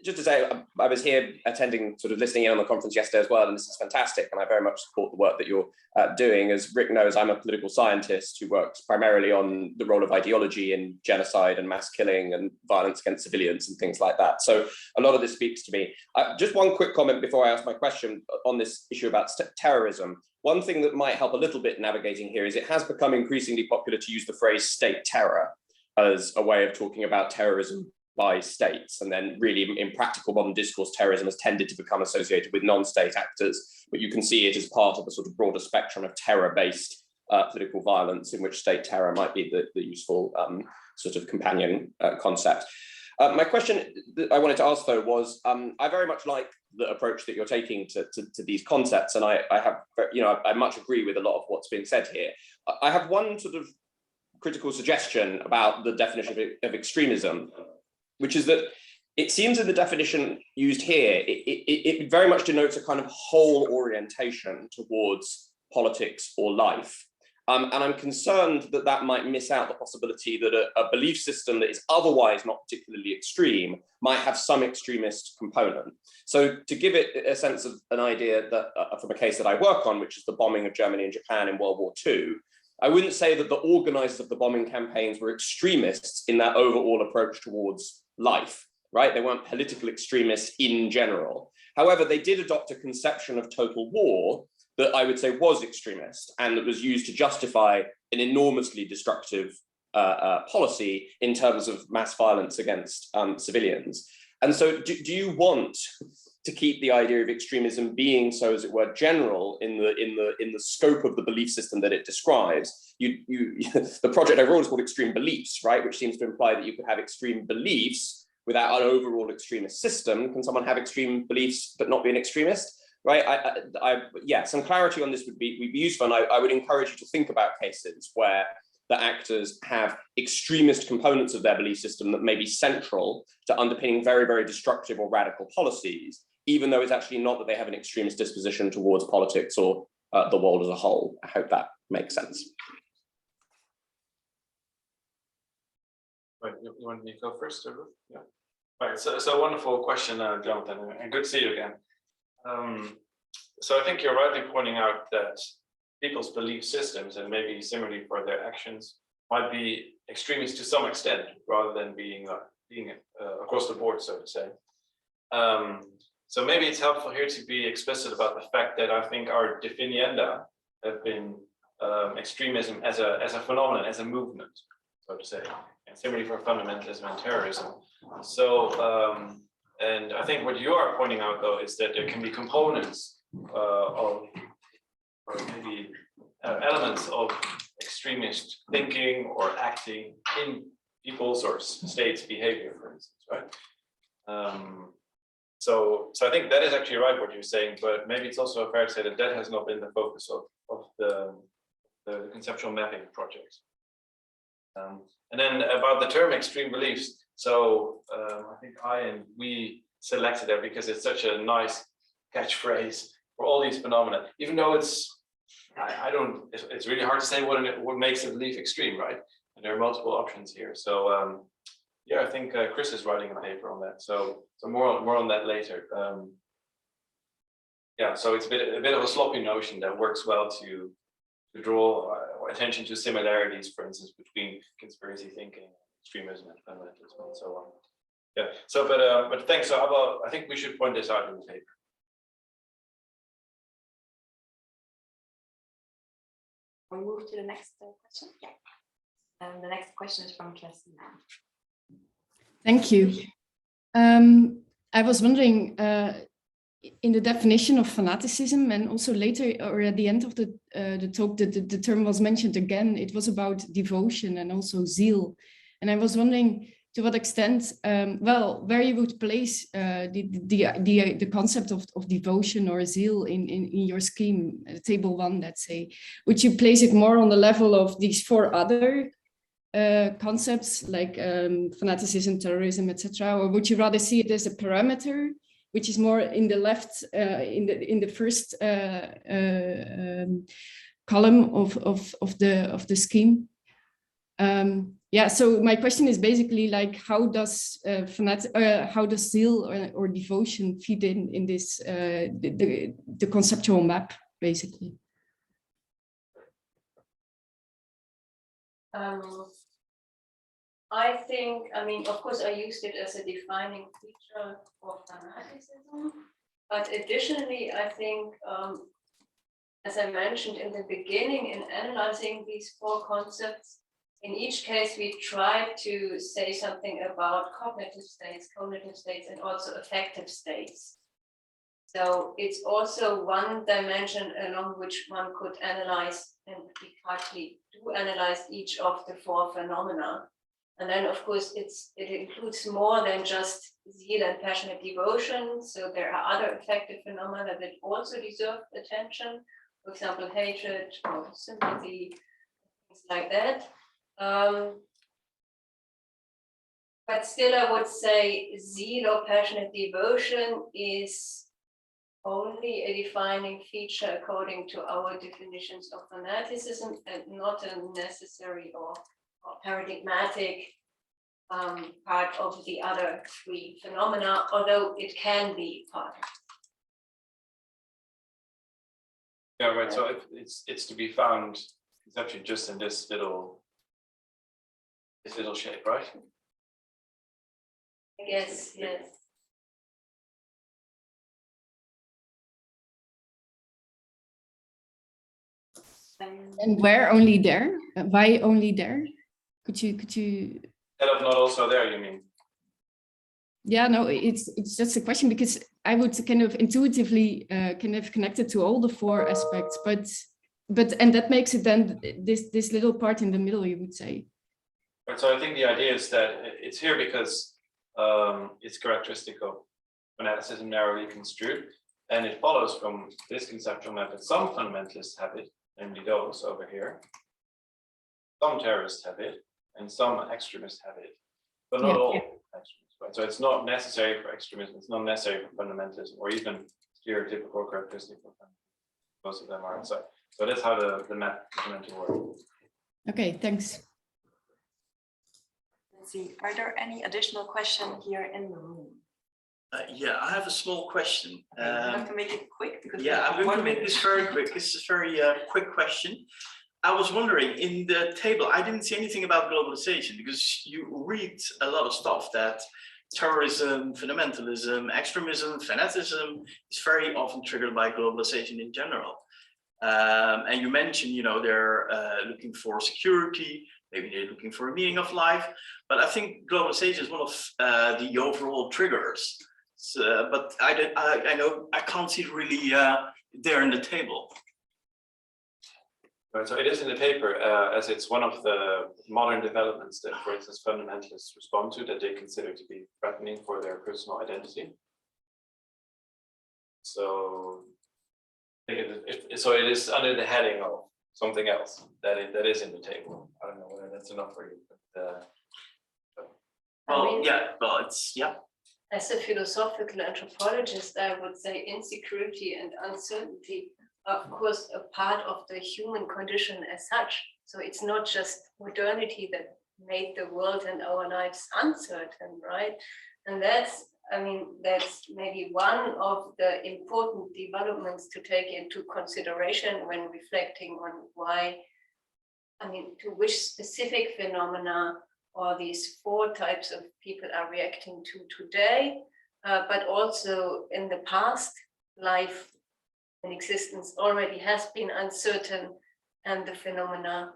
Just to say, I was here attending, sort of listening in on the conference yesterday as well, and this is fantastic, and I very much support the work that you're doing. As Rik knows, I'm a political scientist who works primarily on the role of ideology in genocide and mass killing and violence against civilians and things like that. So a lot of this speaks to me. Just one quick comment before I ask my question on this issue about terrorism. One thing that might help a little bit navigating here is it has become increasingly popular to use the phrase state terror as a way of talking about terrorism by states, and then really in practical modern discourse, terrorism has tended to become associated with non-state actors, but you can see it as part of a sort of broader spectrum of terror-based political violence, in which state terror might be the useful sort of companion concept. My question that I wanted to ask though was, I very much like the approach that you're taking to these concepts, and I much agree with a lot of what's being said here. I have one sort of critical suggestion about the definition of extremism, which is that it seems in the definition used here, it very much denotes a kind of whole orientation towards politics or life. And I'm concerned that that might miss out the possibility that a belief system that is otherwise not particularly extreme might have some extremist component. So to give it a sense of an idea that from a case that I work on, which is the bombing of Germany and Japan in World War II, I wouldn't say that the organizers of the bombing campaigns were extremists in their overall approach towards life, right? They weren't political extremists in general. However, they did adopt a conception of total war that I would say was extremist and that was used to justify an enormously destructive policy in terms of mass violence against civilians. And so do you want to keep the idea of extremism being, so as it were, general in the scope of the belief system that it describes? The project overall is called Extreme Beliefs, right? Which seems to imply that you could have extreme beliefs without an overall extremist system. Can someone have extreme beliefs but not be an extremist? Right? Yeah, some clarity on this would be useful. And I would encourage you to think about cases where the actors have extremist components of their belief system that may be central to underpinning very, very destructive or radical policies, even though it's actually not that they have an extremist disposition towards politics or the world as a whole. I hope that makes sense. Right, you want me to go first, or Ruth? Yeah. Right, so wonderful question, Jonathan, and good to see you again. So I think you're rightly pointing out that people's belief systems, and maybe similarly for their actions, might be extremist to some extent, rather than being across the board, so to say. So maybe it's helpful here to be explicit about the fact that I think our definienda have been extremism as a phenomenon, as a movement, so to say, and similarly for fundamentalism and terrorism. So, and I think what you are pointing out, though, is that there can be components of, or maybe elements of extremist thinking or acting in people's or states' behavior, for instance, right? So I think that is actually right what you're saying, but maybe it's also fair to say that that has not been the focus of the conceptual mapping project. And then about the term extreme beliefs. So I think we selected that because it's such a nice catchphrase for all these phenomena, even though it's really hard to say what makes a belief extreme, right? And there are multiple options here. So yeah, I think Chris is writing a paper on that. So more on that later. Yeah, so it's a bit of a sloppy notion that works well to draw attention to similarities, for instance, between conspiracy thinking, extremism, and fundamentalism, and so on. Yeah. So, but thanks. So, I think we should point this out in the paper. We move to the next question. Yeah. And the next question is from Quassim. Thank you. I was wondering, in the definition of fanaticism, and also later or at the end of the talk, the term was mentioned again. It was about devotion and also zeal. And I was wondering to what extent, well, where you would place the concept of devotion or zeal in your scheme, table 1, let's say. Would you place it more on the level of these 4 other concepts like fanaticism, terrorism, etc., or would you rather see it as a parameter, which is more in the left, in the first column of the scheme? Yeah. So my question is basically like, how does zeal or devotion fit in this the conceptual map, basically? I think, I mean, of course, I used it as a defining feature for fanaticism, but additionally, I think, as I mentioned in the beginning, in analyzing these 4 concepts, in each case, we tried to say something about cognitive states, and also affective states. So it's also one dimension along which one could analyze, and we partly do analyze each of the 4 phenomena. And then, of course, it includes more than just zeal and passionate devotion. So there are other affective phenomena that also deserve attention. For example, hatred or sympathy, things like that. But still, I would say zeal or passionate devotion is only a defining feature according to our definitions of fanaticism, and not a necessary or paradigmatic part of the other 3 phenomena, although it can be part. Yeah, right. So it's to be found conceptually just in this little shape, right? I guess, yes. And where only there? Why only there? Could you? Instead of not also there, you mean? Yeah, no, it's just a question because I would kind of intuitively kind of connect it to all the four aspects, but and that makes it then this little part in the middle, you would say. Right, so I think the idea is that it's here because it's characteristic of fanaticism narrowly construed, and it follows from this conceptual method. Some fundamentalists have it, namely those over here. Some terrorists have it, and some extremists have it, but not all extremists. Right? So it's not necessary for extremism. It's not necessary for fundamentalism, or even stereotypical characteristic of fundamentalism. Most of them are outside. So that's how the map is meant to work. Okay, thanks. Let's see, are there any additional questions here in the room? Yeah, I have a small question. You have to make it quick because Yeah, I'm going to make minute. this very quick. This is a very quick question. I was wondering, in the table, I didn't see anything about globalization because you read a lot of stuff that terrorism, fundamentalism, extremism, fanaticism is very often triggered by globalization in general. And you mentioned, you know, they're looking for security, maybe they're looking for a meaning of life, but I think globalization is one of the overall triggers. So, but I know I can't see it really there in the table. Right, so it is in the paper, as it's one of the modern developments that, for instance, fundamentalists respond to, that they consider to be threatening for their personal identity. So, so it is under the heading of something else that is in the table. I don't know whether that's enough for you. But, well, yeah, well, it's, yeah. As a philosophical anthropologist, I would say insecurity and uncertainty are, of course, a part of the human condition as such. So it's not just modernity that made the world and our lives uncertain, right? And that's, I mean, that's maybe one of the important developments to take into consideration when reflecting on why, I mean, to which specific phenomena or these four types of people are reacting to today, but also in the past, life and existence already has been uncertain, and the phenomena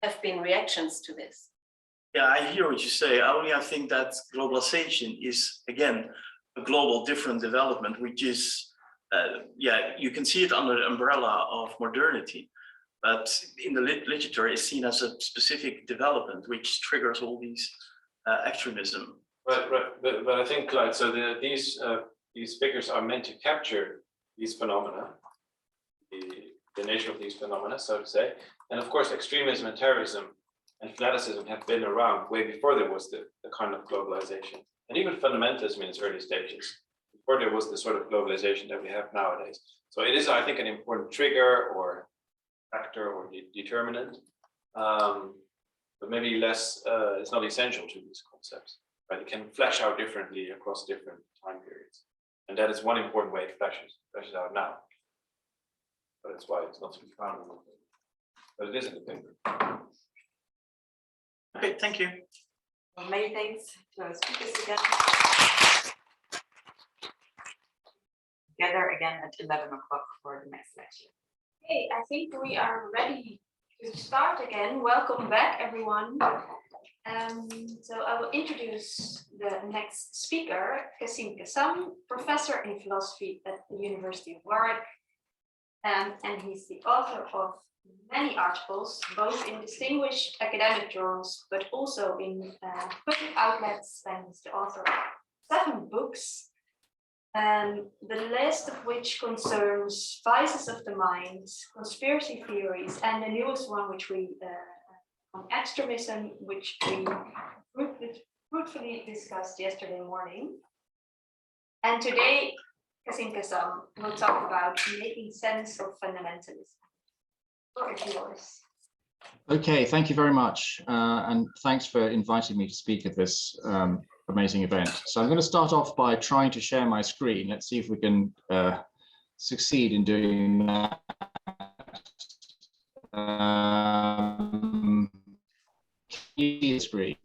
have been reactions to this. Yeah, I hear what you say. I think that globalization is, again, a global different development, which is, yeah, you can see it under the umbrella of modernity. But in the literature, it's seen as a specific development which triggers all these extremism. Right. But I think, like, so these figures are meant to capture these phenomena, the nature of these phenomena, so to say. And of course, extremism and terrorism and fanaticism have been around way before there was the kind of globalization. And even fundamentalism in its early stages, before there was the sort of globalization that we have nowadays. So it is, I think, an important trigger or factor or determinant, but maybe less, it's not essential to these concepts, right? It can flesh out differently across different time periods. And that is one important way it fleshes out now. But that's why it's not to be found in the paper. But it is in the paper. Okay, thank you. Well, many thanks to our speakers again. Together again at 11 o'clock for the next lecture. Okay, I think we are ready to start again. Welcome back, everyone. So I will introduce the next speaker, Quassim Cassam, professor in philosophy at the University of Warwick. And he's the author of many articles, both in distinguished academic journals, but also in public outlets, and he's the author of 7 books. The list of which concerns vices of the mind, conspiracy theories, and the newest one, which we on extremism, which we fruitfully discussed yesterday morning. And today, Quassim Cassam will talk about making sense of fundamentalism. Floor is yours. Okay, thank you very much. And thanks for inviting me to speak at this amazing event. So I'm going to start off by trying to share my screen. Let's see if we can succeed in doing that. Screen.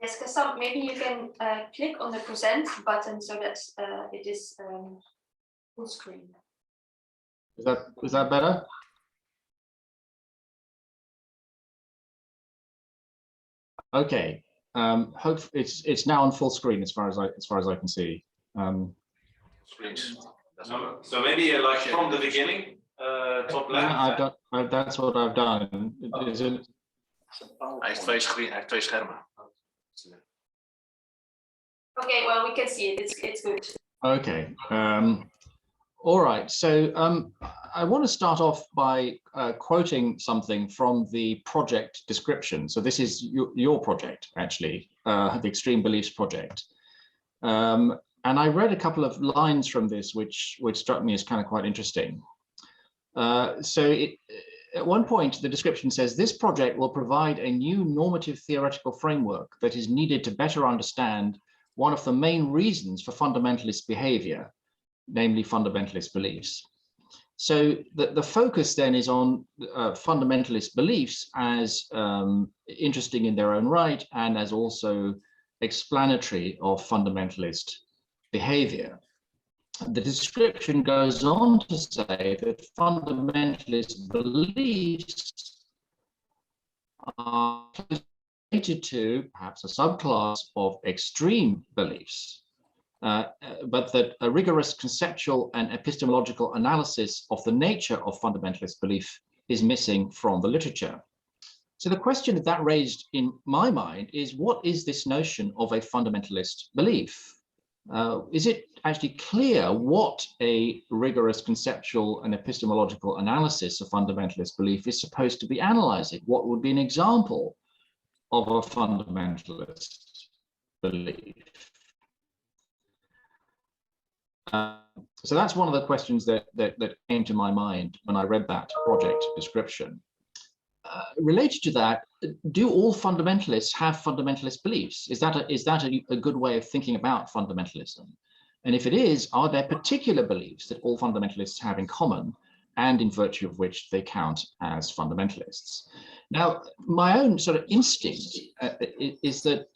Yes, Cassam, maybe you can click on the present button so that it is full screen. Is that better? Okay. Hope it's now on full screen as far as I can see. So maybe like from the beginning, top left. That's what I've done. Is it? Hij heeft twee schermen. Okay, well, we can see it. It's good. Okay. All right. So I want to start off by quoting something from the project description. So this is your project, actually, the Extreme Beliefs Project. And I read a couple of lines from this, which struck me as kind of quite interesting. At one point, the description says, this project will provide a new normative theoretical framework that is needed to better understand one of the main reasons for fundamentalist behavior, namely fundamentalist beliefs. So the focus then is on fundamentalist beliefs as interesting in their own right and as also explanatory of fundamentalist behavior. The description goes on to say that fundamentalist beliefs are related to perhaps a subclass of extreme beliefs, but that a rigorous conceptual and epistemological analysis of the nature of fundamentalist belief is missing from the literature. So the question that raised in my mind is, what is this notion of a fundamentalist belief? Is it actually clear what a rigorous conceptual and epistemological analysis of fundamentalist belief is supposed to be analyzing? What would be an example of a fundamentalist belief? So that's one of the questions that came to my mind when I read that project description. Related to that, do all fundamentalists have fundamentalist beliefs? Is that a good way of thinking about fundamentalism? And if it is, are there particular beliefs that all fundamentalists have in common and in virtue of which they count as fundamentalists? Now, my own sort of instinct is that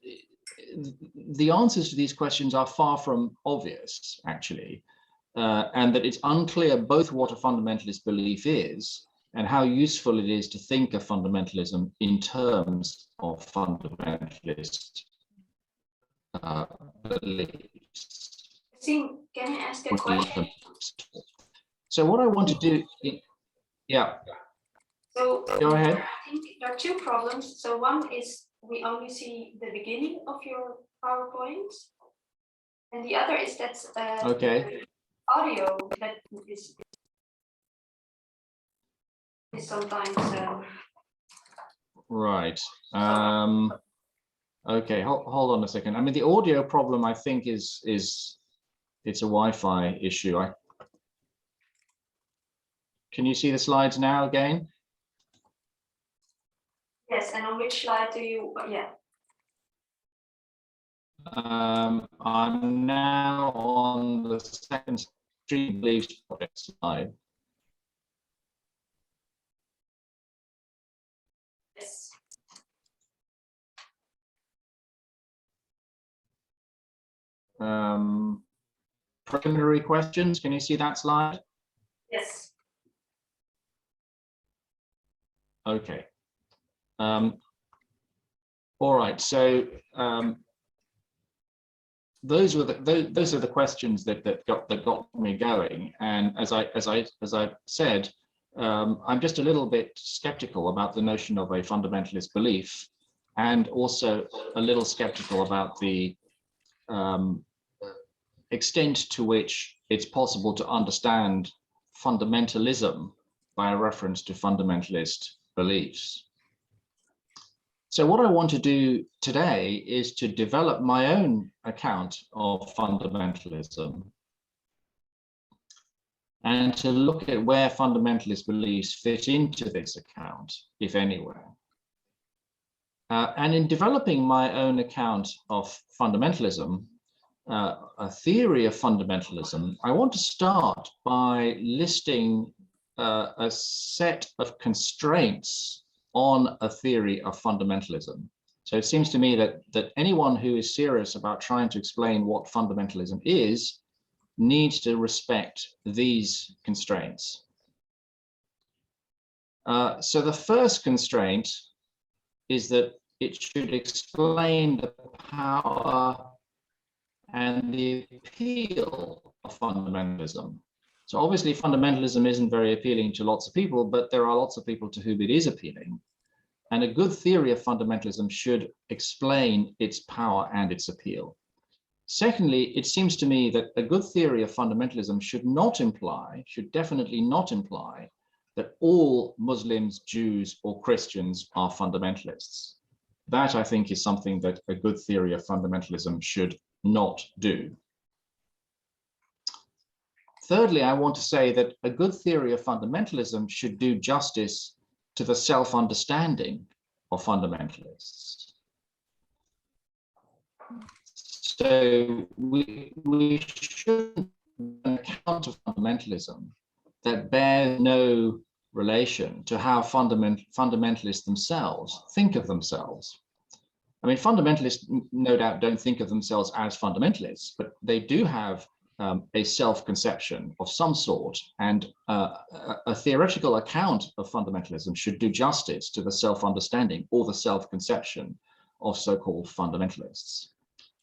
the answers to these questions are far from obvious, actually, and that it's unclear both what a fundamentalist belief is and how useful it is to think of fundamentalism in terms of fundamentalist beliefs. Can I ask a question? So what I want to do, yeah. So go ahead. I think there are two problems. So one is we only see the beginning of your PowerPoint, and the other is that okay. Audio that is sometimes right. Okay, hold on a second. I mean, the audio problem, I think, is it's a Wi-Fi issue. Can you see the slides now again? yes, and on which slide do you? Yeah. I'm now on the second Extreme Beliefs Project slide. Yes. Preliminary questions. Can you see that slide? Yes. Okay. All right. So those are the questions that got me going. And as I said, I'm just a little bit skeptical about the notion of a fundamentalist belief, and also a little skeptical about the extent to which it's possible to understand fundamentalism by a reference to fundamentalist beliefs. So what I want to do today is to develop my own account of fundamentalism and to look at where fundamentalist beliefs fit into this account, if anywhere. And in developing my own account of fundamentalism, a theory of fundamentalism, I want to start by listing a set of constraints on a theory of fundamentalism. So it seems to me that anyone who is serious about trying to explain what fundamentalism is needs to respect these constraints. So the first constraint is that it should explain the power and the appeal of fundamentalism. So obviously fundamentalism isn't very appealing to lots of people, but there are lots of people to whom it is appealing. And a good theory of fundamentalism should explain its power and its appeal. Secondly, it seems to me that a good theory of fundamentalism should definitely not imply that all Muslims, Jews, or Christians are fundamentalists. That, I think, is something that a good theory of fundamentalism should not do. Thirdly, I want to say that a good theory of fundamentalism should do justice to the self-understanding of fundamentalists. So we shouldn't account of fundamentalism that bears no relation to how fundamentalists themselves think of themselves. I mean, fundamentalists no doubt don't think of themselves as fundamentalists, but they do have a self-conception of some sort, and a theoretical account of fundamentalism should do justice to the self-understanding or the self-conception of so-called fundamentalists.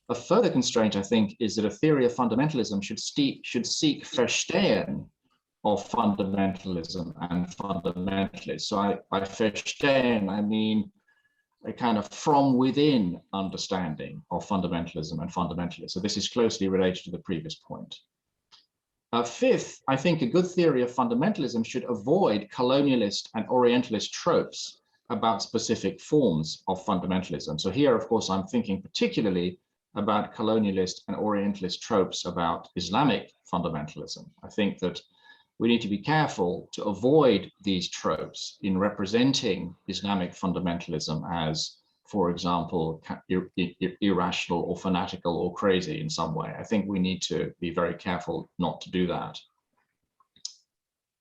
A further constraint, I think, is that a theory of fundamentalism should seek verstehen of fundamentalism and fundamentalists. So by verstehen, I mean a kind of from within understanding of fundamentalism and fundamentalists. So this is closely related to the previous point. Fifth, I think a good theory of fundamentalism should avoid colonialist and Orientalist tropes about specific forms of fundamentalism. So here, of course, I'm thinking particularly about colonialist and Orientalist tropes about Islamic fundamentalism. I think that we need to be careful to avoid these tropes in representing Islamic fundamentalism as, for example, irrational or fanatical or crazy in some way. I think we need to be very careful not to do that.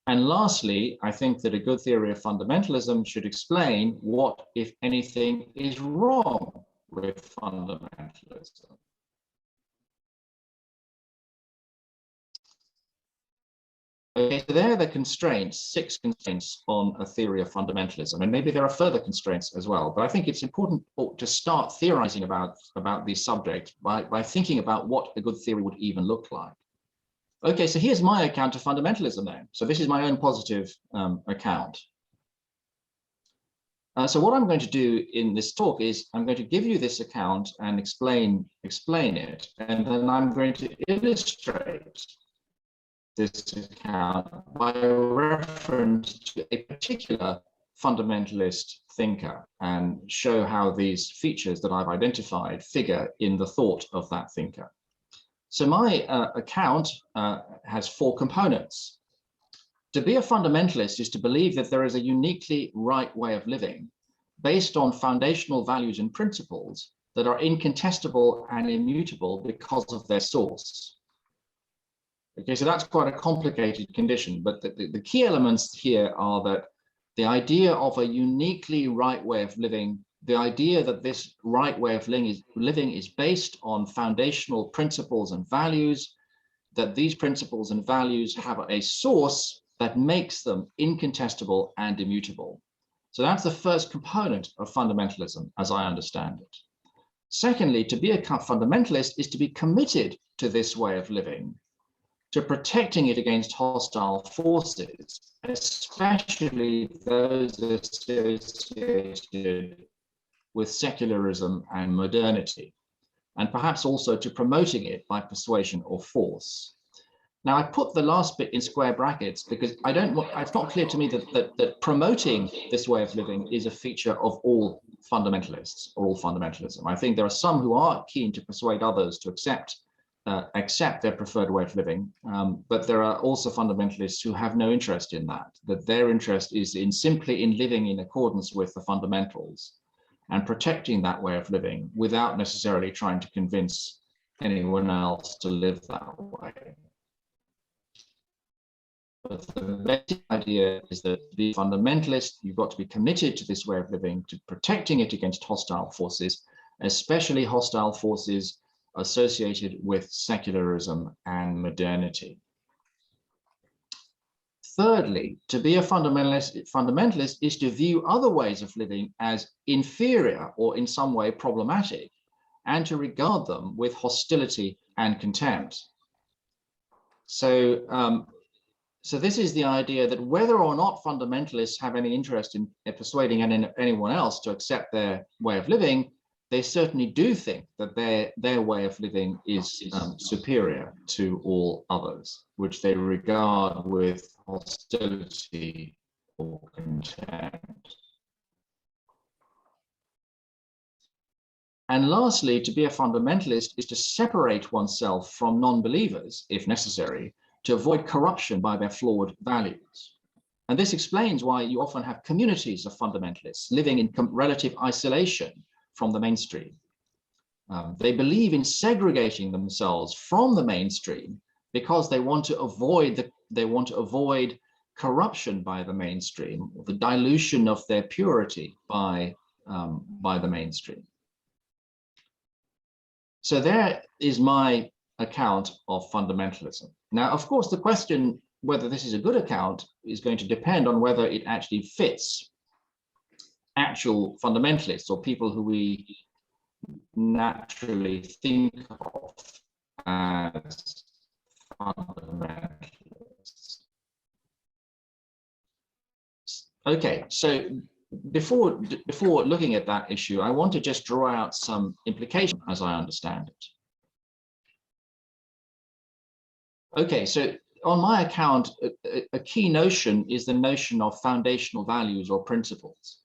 And lastly, I think that a good theory of fundamentalism should explain what, if anything, is wrong with fundamentalism. Okay, so there are the constraints, 6 constraints on a theory of fundamentalism, and maybe there are further constraints as well, but I think it's important to start theorizing about these subjects by thinking about what a good theory would even look like. Okay, so here's my account of fundamentalism then. So this is my own positive account. So what I'm going to do in this talk is I'm going to give you this account and explain it, and then I'm going to illustrate this account by reference to a particular fundamentalist thinker and show how these features that I've identified figure in the thought of that thinker. So my account has 4 components. To be a fundamentalist is to believe that there is a uniquely right way of living based on foundational values and principles that are incontestable and immutable because of their source. Okay, so that's quite a complicated condition, but the key elements here are that the idea of a uniquely right way of living, the idea that this right way of living is based on foundational principles and values, that these principles and values have a source that makes them incontestable and immutable. So that's the first component of fundamentalism, as I understand it. Secondly, to be a fundamentalist is to be committed to this way of living, to protecting it against hostile forces, especially those associated with secularism and modernity, and perhaps also to promoting it by persuasion or force. Now, I put the last bit in square brackets because it's not clear to me that promoting this way of living is a feature of all fundamentalists or all fundamentalism. I think there are some who are keen to persuade others to accept their preferred way of living, but there are also fundamentalists who have no interest in that their interest is simply in living in accordance with the fundamentals and protecting that way of living without necessarily trying to convince anyone else to live that way. But the basic idea is that to be fundamentalist, you've got to be committed to this way of living, to protecting it against hostile forces, especially hostile forces associated with secularism and modernity. Thirdly, to be a fundamentalist is to view other ways of living as inferior or in some way problematic, and to regard them with hostility and contempt. So, so this is the idea that whether or not fundamentalists have any interest in persuading anyone else to accept their way of living, they certainly do think that their way of living is superior to all others, which they regard with hostility or contempt. And lastly, to be a fundamentalist is to separate oneself from non-believers, if necessary, to avoid corruption by their flawed values. And this explains why you often have communities of fundamentalists living in relative isolation from the mainstream. They believe in segregating themselves from the mainstream because they want to avoid corruption by the mainstream, or the dilution of their purity by the mainstream. So there is my account of fundamentalism. Now, of course, the question whether this is a good account is going to depend on whether it actually fits actual fundamentalists or people who we naturally think of as fundamentalists. Okay, so before looking at that issue, I want to just draw out some implications as I understand it. Okay, so on my account, a key notion is the notion of foundational values or principles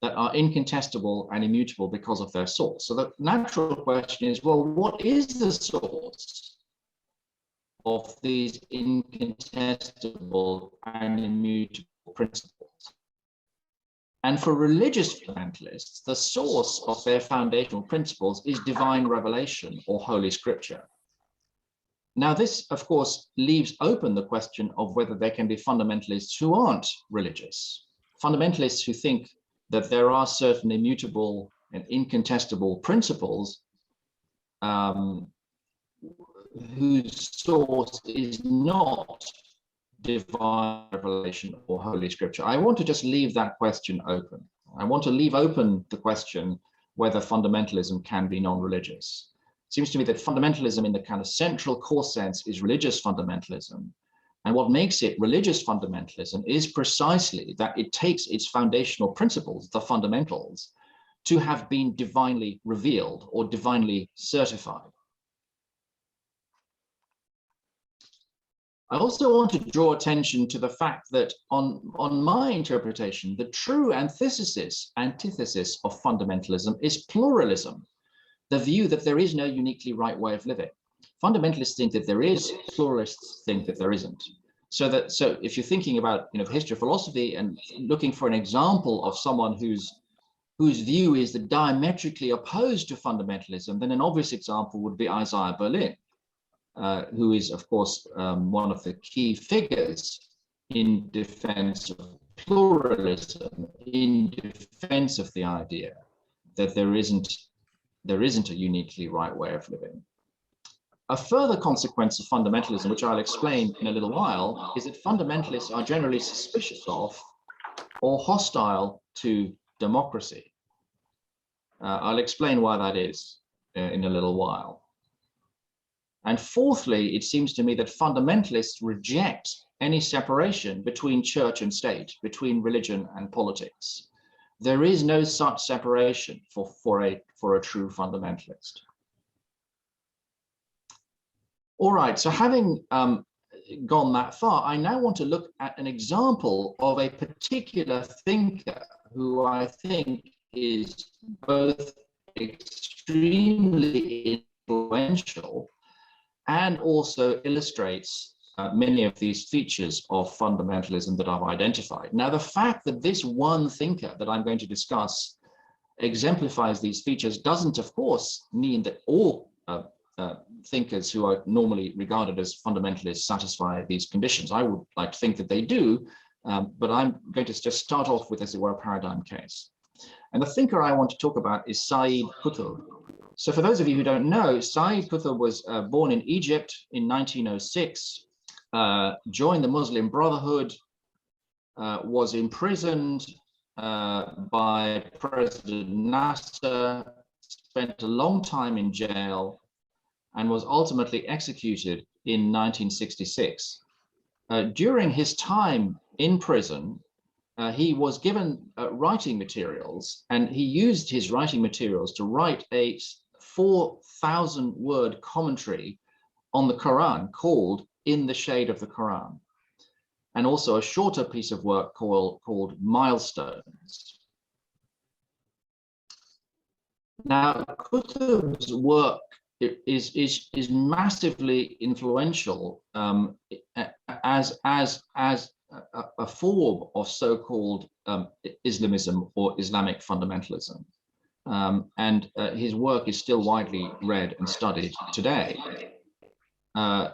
that are incontestable and immutable because of their source. So the natural question is, well, what is the source of these incontestable and immutable principles? And for religious fundamentalists, the source of their foundational principles is divine revelation or Holy Scripture. Now, this, of course, leaves open the question of whether there can be fundamentalists who aren't religious. Fundamentalists who think that there are certain immutable and incontestable principles whose source is not divine revelation or Holy Scripture. I want to just leave that question open. I want to leave open the question whether fundamentalism can be non-religious. It seems to me that fundamentalism in the kind of central core sense is religious fundamentalism. And what makes it religious fundamentalism is precisely that it takes its foundational principles, the fundamentals, to have been divinely revealed or divinely certified. I also want to draw attention to the fact that on my interpretation, the true antithesis of fundamentalism is pluralism, the view that there is no uniquely right way of living. Fundamentalists think that there is, pluralists think that there isn't. So if you're thinking about the history of philosophy and looking for an example of someone whose view is diametrically opposed to fundamentalism, then an obvious example would be Isaiah Berlin, who is, of course, one of the key figures in defense of pluralism, in defense of the idea that there isn't a uniquely right way of living. A further consequence of fundamentalism, which I'll explain in a little while, is that fundamentalists are generally suspicious of or hostile to democracy. I'll explain why that is in a little while. And fourthly, it seems to me that fundamentalists reject any separation between church and state, between religion and politics. There is no such separation for a true fundamentalist. All right, so having gone that far, I now want to look at an example of a particular thinker who I think is both extremely influential and also illustrates many of these features of fundamentalism that I've identified. Now, the fact that this one thinker that I'm going to discuss exemplifies these features doesn't, of course, mean that all thinkers who are normally regarded as fundamentalists satisfy these conditions. I would like to think that they do, but I'm going to just start off with, as it were, a paradigm case. And the thinker I want to talk about is Sayyid Qutb. So for those of you who don't know, Sayyid Qutb was born in Egypt in 1906, joined the Muslim Brotherhood, was imprisoned by President Nasser, spent a long time in jail, and was ultimately executed in 1966. During his time in prison, he was given writing materials, and he used his writing materials to write a 4,000-word commentary on the Quran called In the Shade of the Quran, and also a shorter piece of work called Milestones. Now, Kutub's work is massively influential as a form of so-called Islamism or Islamic fundamentalism. And his work is still widely read and studied today.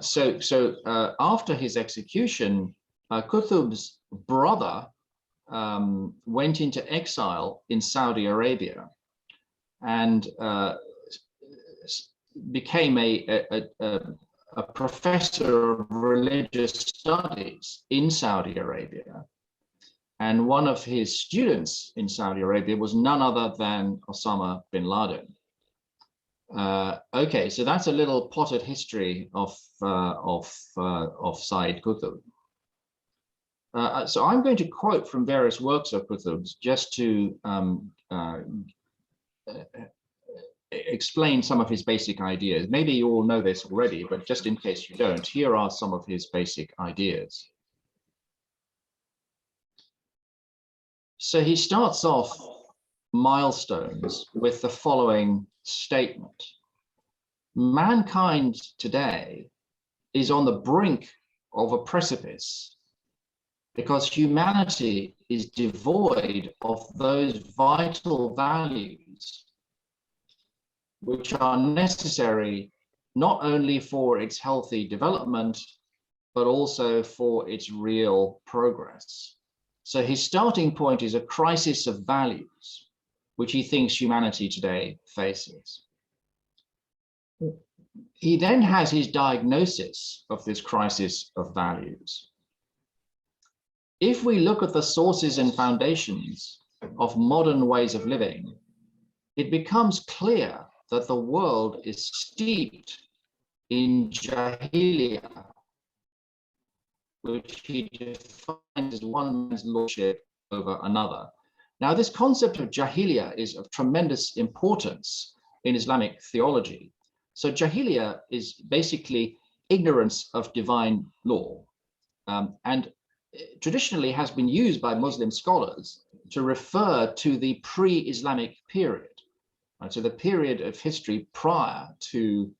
So after his execution, Kutub's brother went into exile in Saudi Arabia and became a professor of religious studies in Saudi Arabia. And one of his students in Saudi Arabia was none other than Osama bin Laden. Okay, so that's a little potted history of Sayyid Qutb. So I'm going to quote from various works of Qutb's just to explain some of his basic ideas. Maybe you all know this already, but just in case you don't, here are some of his basic ideas. So he starts off Milestones with the following statement. Mankind today is on the brink of a precipice because humanity is devoid of those vital values which are necessary not only for its healthy development, but also for its real progress. So his starting point is a crisis of values, which he thinks humanity today faces. He then has his diagnosis of this crisis of values. If we look at the sources and foundations of modern ways of living, it becomes clear that the world is steeped in Jahiliyyah, which he defines as one man's lordship over another. Now, this concept of Jahiliyyah is of tremendous importance in Islamic theology. So Jahiliyyah is basically ignorance of divine law, and traditionally has been used by Muslim scholars to refer to the pre-Islamic period. Right, so the period of history prior to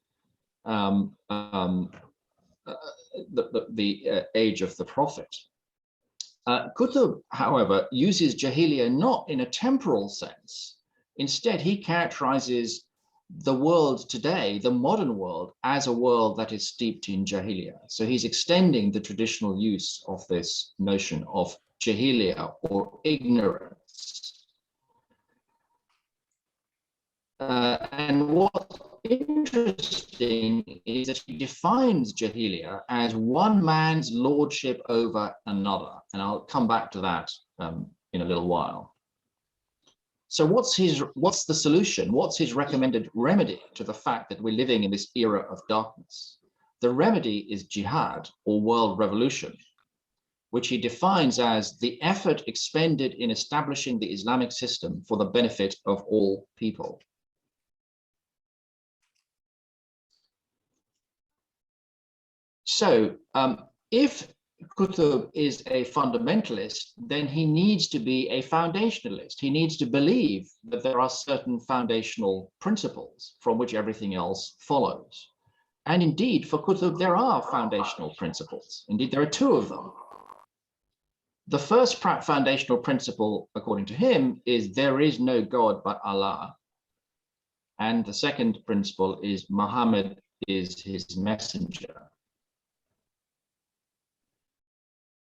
the age of the Prophet. Kutub, however, uses Jahiliyyah not in a temporal sense. Instead, he characterizes the world today, the modern world, as a world that is steeped in Jahiliyyah. So he's extending the traditional use of this notion of Jahiliyyah or ignorance. And what's interesting is that he defines Jahiliyyah as one man's lordship over another. And I'll come back to that in a little while. So what's the solution? What's his recommended remedy to the fact that we're living in this era of darkness? The remedy is jihad or world revolution, which he defines as the effort expended in establishing the Islamic system for the benefit of all people. So if Kutub is a fundamentalist, then he needs to be a foundationalist. He needs to believe that there are certain foundational principles from which everything else follows. And indeed, for Kutub, there are foundational principles. Indeed, there are two of them. The first foundational principle, according to him, is there is no God but Allah. And the second principle is Muhammad is his messenger.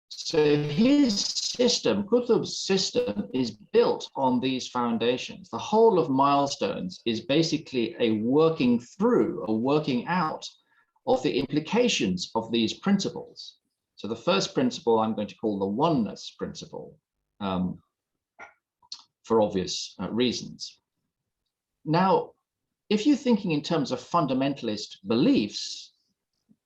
So his system, Kutub's system, is built on these foundations. The whole of Milestones is basically a working through, a working out of the implications of these principles. So the first principle I'm going to call the Oneness Principle, for obvious reasons. Now, if you're thinking in terms of fundamentalist beliefs,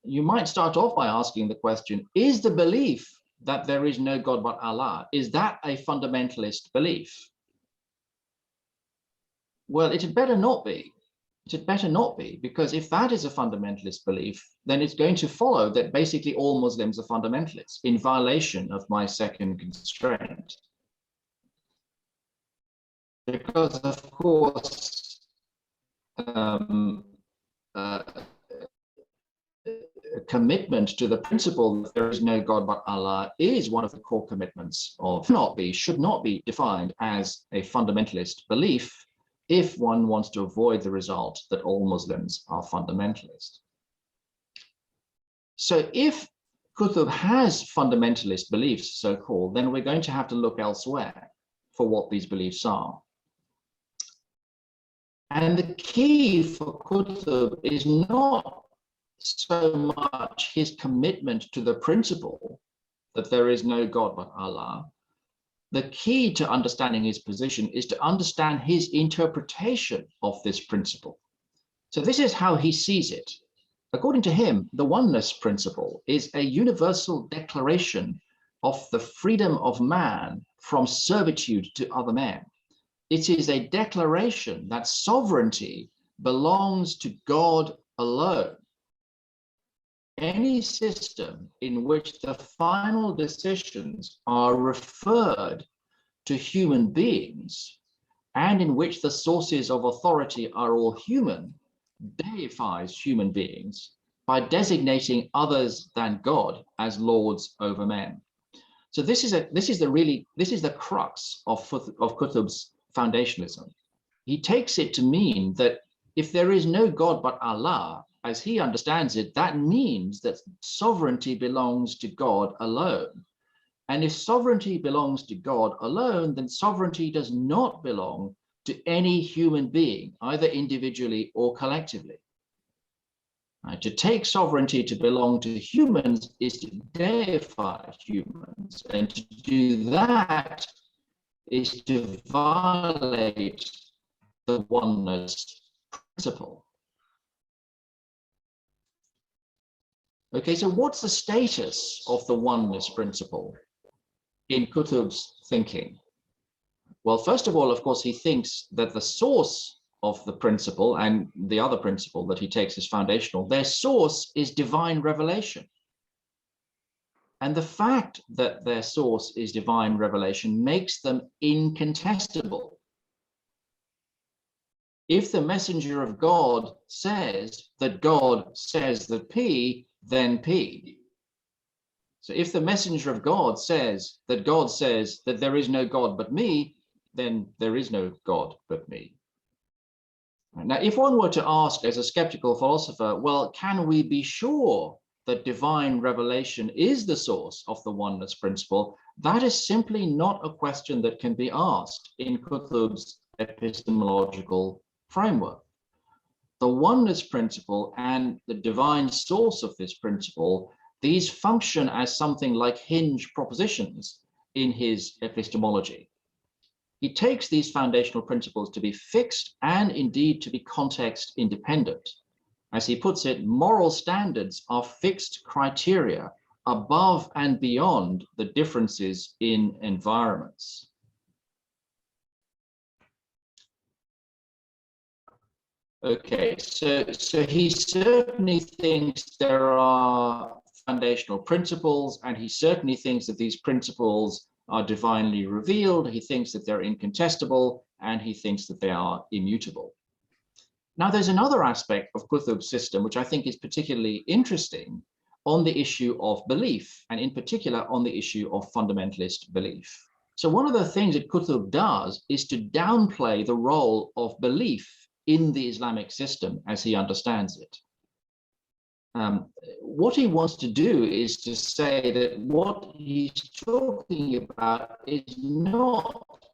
you might start off by asking the question, is the belief that there is no God but Allah, is that a fundamentalist belief? Well, it had better not be. It had better not be, because if that is a fundamentalist belief, then it's going to follow that basically all Muslims are fundamentalists in violation of my second constraint. Because of course, commitment to the principle that there is no God but Allah is one of the core commitments of should not be defined as a fundamentalist belief if one wants to avoid the result that all Muslims are fundamentalist. So if Kutub has fundamentalist beliefs, so-called, then we're going to have to look elsewhere for what these beliefs are. And the key for Kutub is not so much his commitment to the principle that there is no God but Allah. The key to understanding his position is to understand his interpretation of this principle. So this is how he sees it. According to him, the Oneness Principle is a universal declaration of the freedom of man from servitude to other men. It is a declaration that sovereignty belongs to God alone. Any system in which the final decisions are referred to human beings and in which the sources of authority are all human deifies human beings by designating others than God as lords over men. So this is the crux of Kutub's foundationalism. He takes it to mean that if there is no God but Allah, as he understands it, that means that sovereignty belongs to God alone. And if sovereignty belongs to God alone, then sovereignty does not belong to any human being, either individually or collectively. To take sovereignty to belong to humans is to deify humans, and to do that is to violate the Oneness Principle. Okay, so what's the status of the Oneness Principle in Kutub's thinking? Well, first of all, of course, he thinks that the source of the principle and the other principle that he takes as foundational, their source is divine revelation. And the fact that their source is divine revelation makes them incontestable. If the messenger of God says that God says that P, then P. So if the messenger of God says that there is no God but me, then there is no God but me. Now, if one were to ask as a skeptical philosopher, well, can we be sure that divine revelation is the source of the Oneness Principle? That is simply not a question that can be asked in Kutub's epistemological framework. The Oneness Principle and the divine source of this principle, these function as something like hinge propositions in his epistemology. He takes these foundational principles to be fixed and indeed to be context independent. As he puts it, moral standards are fixed criteria above and beyond the differences in environments. Okay, so he certainly thinks there are foundational principles, and he certainly thinks that these principles are divinely revealed. He thinks that they're incontestable, and he thinks that they are immutable. Now, there's another aspect of Kutub's system, which I think is particularly interesting on the issue of belief, and in particular on the issue of fundamentalist belief. So one of the things that Kutub does is to downplay the role of belief in the Islamic system as he understands it. What he wants to do is to say that what he's talking about is not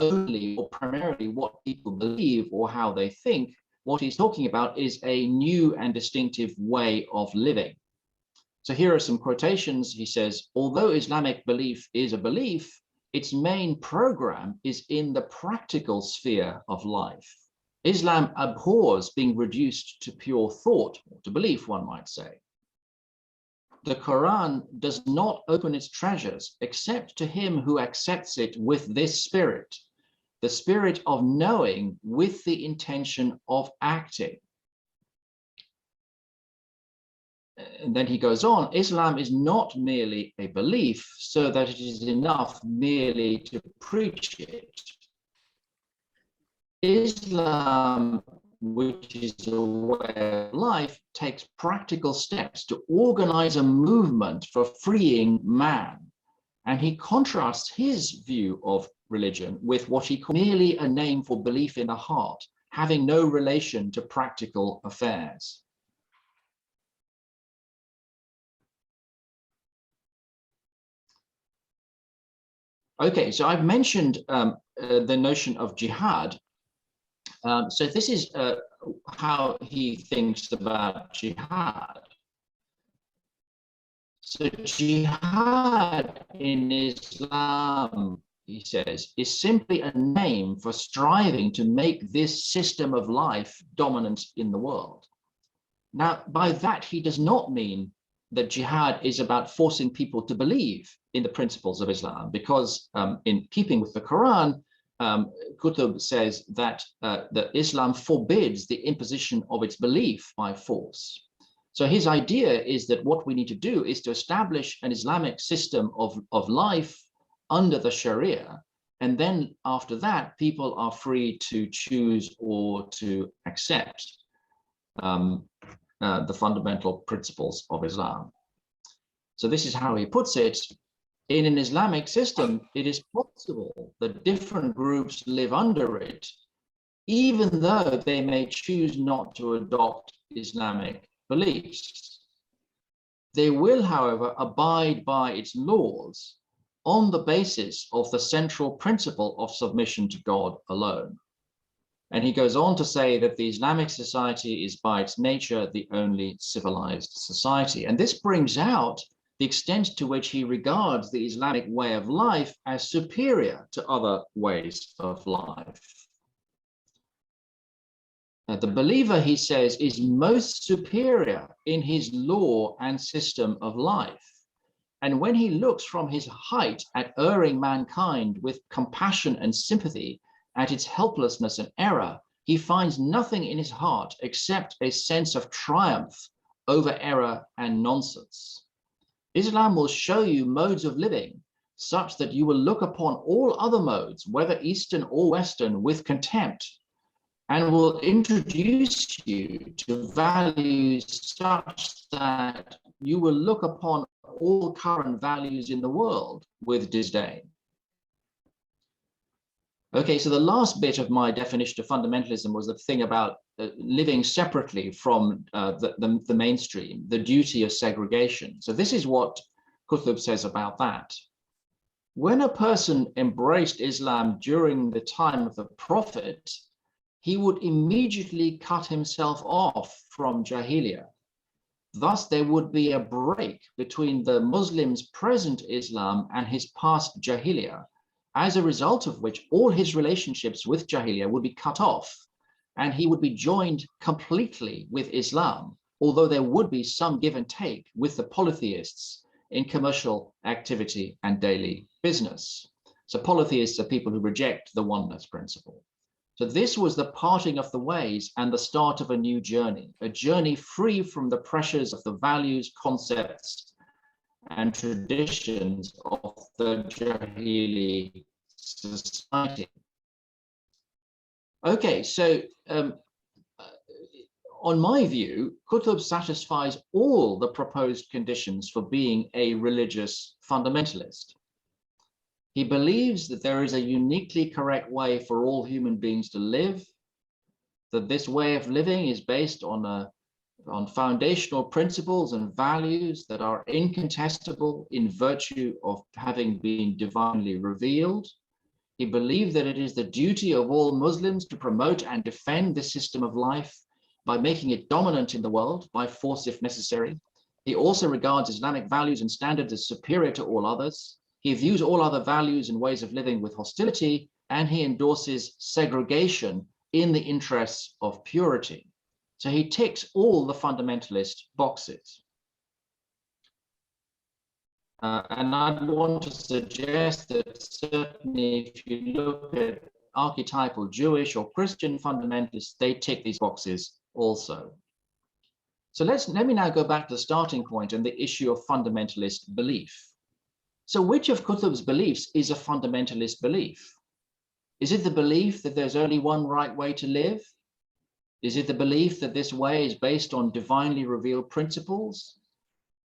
only or primarily what people believe or how they think. What he's talking about is a new and distinctive way of living. So here are some quotations. He says, although Islamic belief is a belief, its main program is in the practical sphere of life. Islam abhors being reduced to pure thought, or to belief, one might say. The Quran does not open its treasures except to him who accepts it with this spirit, the spirit of knowing with the intention of acting. And then he goes on, Islam is not merely a belief so that it is enough merely to preach it. Islam, which is a way of life, takes practical steps to organize a movement for freeing man. And he contrasts his view of religion with what he calls merely a name for belief in the heart, having no relation to practical affairs. Okay, so I've mentioned the notion of jihad. So this is how he thinks about jihad. So jihad in Islam, he says, is simply a name for striving to make this system of life dominant in the world. Now, by that, he does not mean that jihad is about forcing people to believe in the principles of Islam, because in keeping with the Quran, Kutub says that Islam forbids the imposition of its belief by force. So his idea is that what we need to do is to establish an Islamic system of life under the Sharia, and then after that, people are free to choose or to accept the fundamental principles of Islam. So this is how he puts it. In an Islamic system, it is possible that different groups live under it, even though they may choose not to adopt Islamic beliefs. They will, however, abide by its laws on the basis of the central principle of submission to God alone. And he goes on to say that the Islamic society is by its nature the only civilized society. And this brings out the extent to which he regards the Islamic way of life as superior to other ways of life. The believer, he says, is most superior in his law and system of life. And when he looks from his height at erring mankind with compassion and sympathy at its helplessness and error, he finds nothing in his heart except a sense of triumph over error and nonsense. Islam will show you modes of living such that you will look upon all other modes, whether Eastern or Western, with contempt, and will introduce you to values such that you will look upon all current values in the world with disdain. Okay, so the last bit of my definition of fundamentalism was the thing about living separately from the mainstream, the duty of segregation. So this is what Kutub says about that. When a person embraced Islam during the time of the Prophet, he would immediately cut himself off from Jahiliyyah. Thus, there would be a break between the Muslim's present Islam and his past Jahiliyyah, as a result of which all his relationships with Jahiliyyah would be cut off, and he would be joined completely with Islam, although there would be some give and take with the polytheists in commercial activity and daily business. So polytheists are people who reject the oneness principle. So this was the parting of the ways and the start of a new journey, a journey free from the pressures of the values, concepts, and traditions of the Jahili society. Okay, so on my view, Kutub satisfies all the proposed conditions for being a religious fundamentalist. He believes that there is a uniquely correct way for all human beings to live, that this way of living is based on a on foundational principles and values that are incontestable in virtue of having been divinely revealed. He believed that it is the duty of all Muslims to promote and defend this system of life by making it dominant in the world, by force if necessary. He also regards Islamic values and standards as superior to all others. He views all other values and ways of living with hostility, and he endorses segregation in the interests of purity. So he ticks all the fundamentalist boxes. And I'd want to suggest that certainly if you look at archetypal Jewish or Christian fundamentalists, they tick these boxes also. So let me now go back to the starting point and the issue of fundamentalist belief. So which of Kutub's beliefs is a fundamentalist belief? Is it the belief that there's only one right way to live? Is it the belief that this way is based on divinely revealed principles?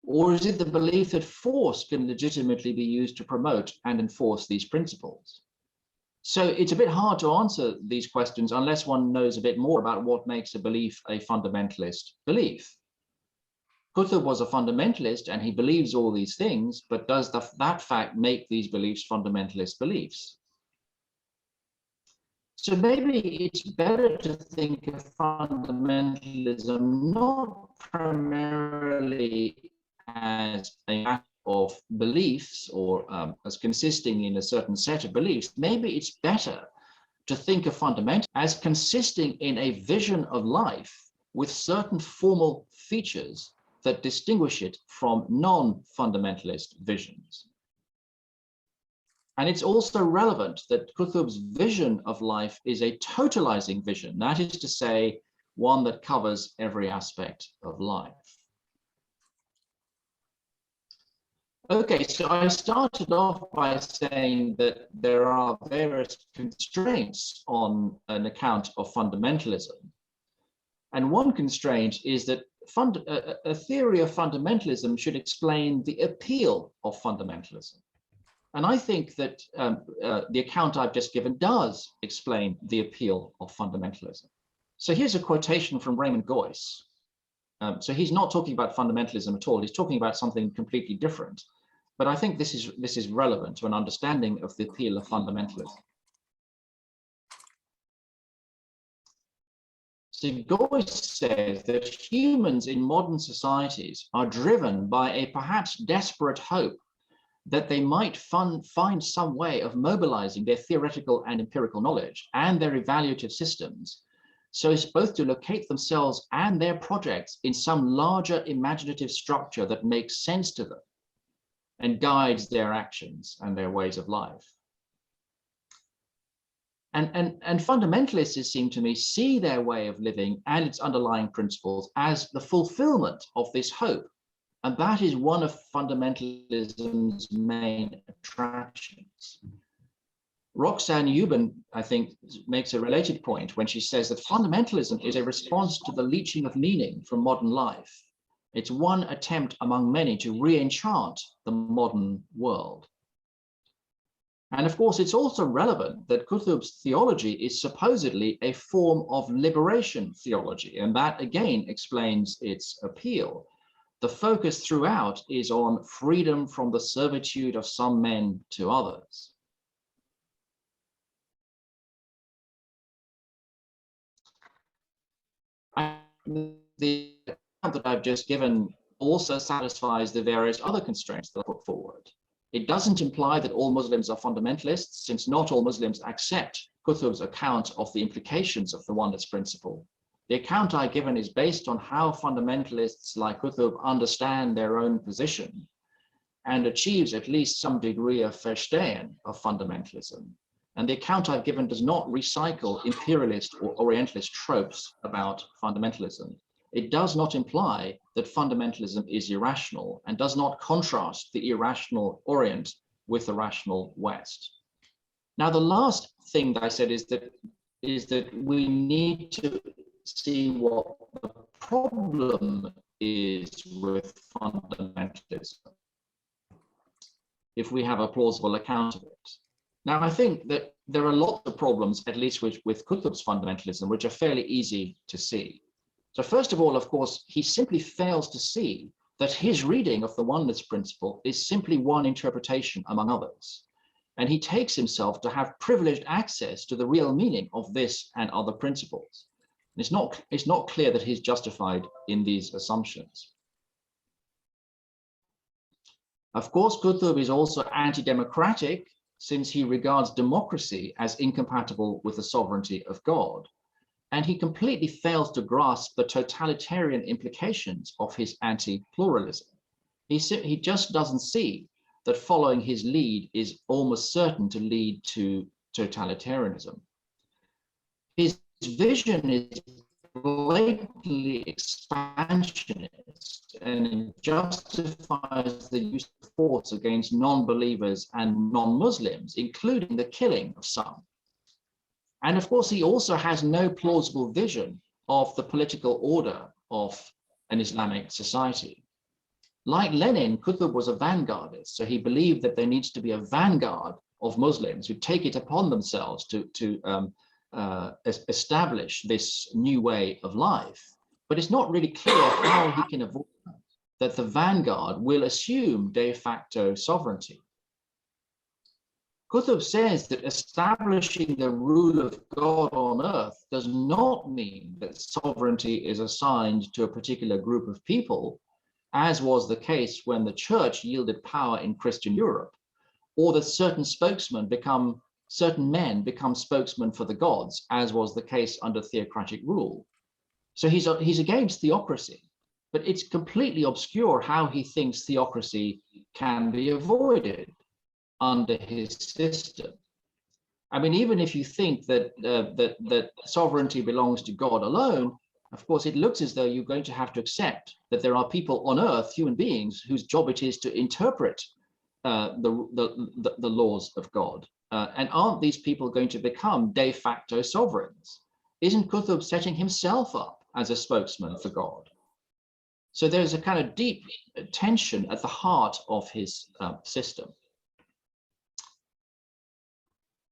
Or is it the belief that force can legitimately be used to promote and enforce these principles? So it's a bit hard to answer these questions unless one knows a bit more about what makes a belief a fundamentalist belief. Kutub was a fundamentalist and he believes all these things, but does that fact make these beliefs fundamentalist beliefs? So maybe it's better to think of fundamentalism not primarily as a matter of beliefs or as consisting in a certain set of beliefs. Maybe it's better to think of fundamentalism as consisting in a vision of life with certain formal features that distinguish it from non-fundamentalist visions. And it's also relevant that Kutub's vision of life is a totalizing vision, that is to say, one that covers every aspect of life. Okay, so I started off by saying that there are various constraints on an account of fundamentalism. And one constraint is that a theory of fundamentalism should explain the appeal of fundamentalism. And I think that the account I've just given does explain the appeal of fundamentalism. So here's a quotation from Raymond Geuss. So he's not talking about fundamentalism at all. He's talking about something completely different. But I think this is relevant to an understanding of the appeal of fundamentalism. So Geuss says that humans in modern societies are driven by a perhaps desperate hope that they might find some way of mobilizing their theoretical and empirical knowledge and their evaluative systems so as both to locate themselves and their projects in some larger imaginative structure that makes sense to them and guides their actions and their ways of life. And fundamentalists, it seems to me, see their way of living and its underlying principles as the fulfillment of this hope. And that is one of fundamentalism's main attractions. Roxanne Euban, I think, makes a related point when she says that fundamentalism is a response to the leeching of meaning from modern life. It's one attempt among many to re-enchant the modern world. And of course, it's also relevant that Kutub's theology is supposedly a form of liberation theology, and that again explains its appeal. The focus throughout is on freedom from the servitude of some men to others. The account that I've just given also satisfies the various other constraints that I put forward. It doesn't imply that all Muslims are fundamentalists, since not all Muslims accept Kutub's account of the implications of the Oneness Principle. The account I've given is based on how fundamentalists like Kutub understand their own position and achieves at least some degree of verstehen of fundamentalism. And the account I've given does not recycle imperialist or Orientalist tropes about fundamentalism. It does not imply that fundamentalism is irrational and does not contrast the irrational Orient with the rational West. Now, the last thing that I said is that we need to see what the problem is with fundamentalism if we have a plausible account of it. Now, I think that there are lots of problems, at least with Kutub's fundamentalism, which are fairly easy to see. So first of all, of course, he simply fails to see that his reading of the oneness principle is simply one interpretation among others. And he takes himself to have privileged access to the real meaning of this and other principles. And it's not clear that he's justified in these assumptions. Of course, Kutub is also anti-democratic, since he regards democracy as incompatible with the sovereignty of God. And he completely fails to grasp the totalitarian implications of his anti-pluralism. He just doesn't see that following his lead is almost certain to lead to totalitarianism. His vision is blatantly expansionist and justifies the use of force against non-believers and non-Muslims, including the killing of some. And of course, he also has no plausible vision of the political order of an Islamic society. Like Lenin, Kutub was a vanguardist, so he believed that there needs to be a vanguard of Muslims who take it upon themselves to establish this new way of life. But it's not really clear how he can avoid that the vanguard will assume de facto sovereignty. Kutub says that establishing the rule of God on earth does not mean that sovereignty is assigned to a particular group of people, as was the case when the church yielded power in Christian Europe, or that certain men become spokesmen for the gods, as was the case under theocratic rule. So he's against theocracy, but it's completely obscure how he thinks theocracy can be avoided under his system. I mean, even if you think that that sovereignty belongs to God alone, of course, it looks as though you're going to have to accept that there are people on earth, human beings, whose job it is to interpret the laws of God. And aren't these people going to become de facto sovereigns? Isn't Kutub setting himself up as a spokesman for God? So there's a kind of deep tension at the heart of his system.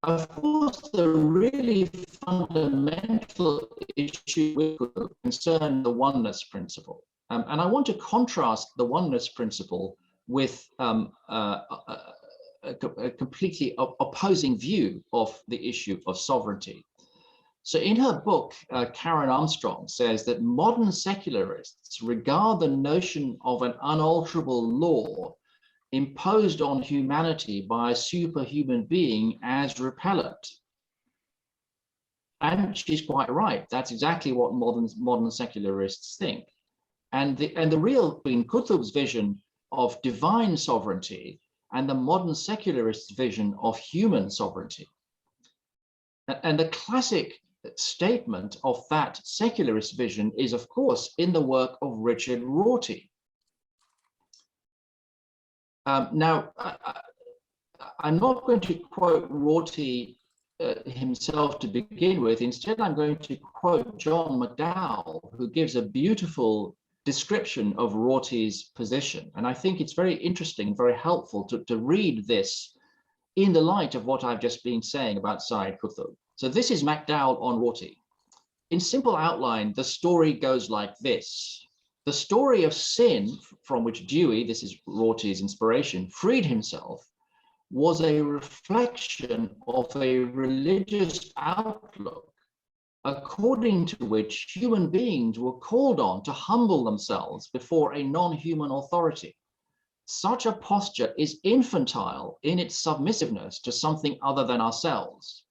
Of course, the really fundamental issue with Kutub concerns the oneness principle. And I want to contrast the oneness principle with a completely opposing view of the issue of sovereignty. So in her book, Karen Armstrong says that modern secularists regard the notion of an unalterable law imposed on humanity by a superhuman being as repellent. And she's quite right. That's exactly what modern secularists think. And the real between Kutub's vision of divine sovereignty and the modern secularist vision of human sovereignty. And the classic statement of that secularist vision is, of course, in the work of Richard Rorty. Now, I'm not going to quote Rorty himself to begin with. Instead, I'm going to quote John McDowell, who gives a beautiful description of Rorty's position. And I think it's very interesting, very helpful to read this in the light of what I've just been saying about Sayyid Qutb. So this is McDowell on Rorty. In simple outline, the story goes like this. The story of sin from which Dewey, this is Rorty's inspiration, freed himself was a reflection of a religious outlook according to which human beings were called on to humble themselves before a non-human authority. Such a posture is infantile in its submissiveness to something other than ourselves.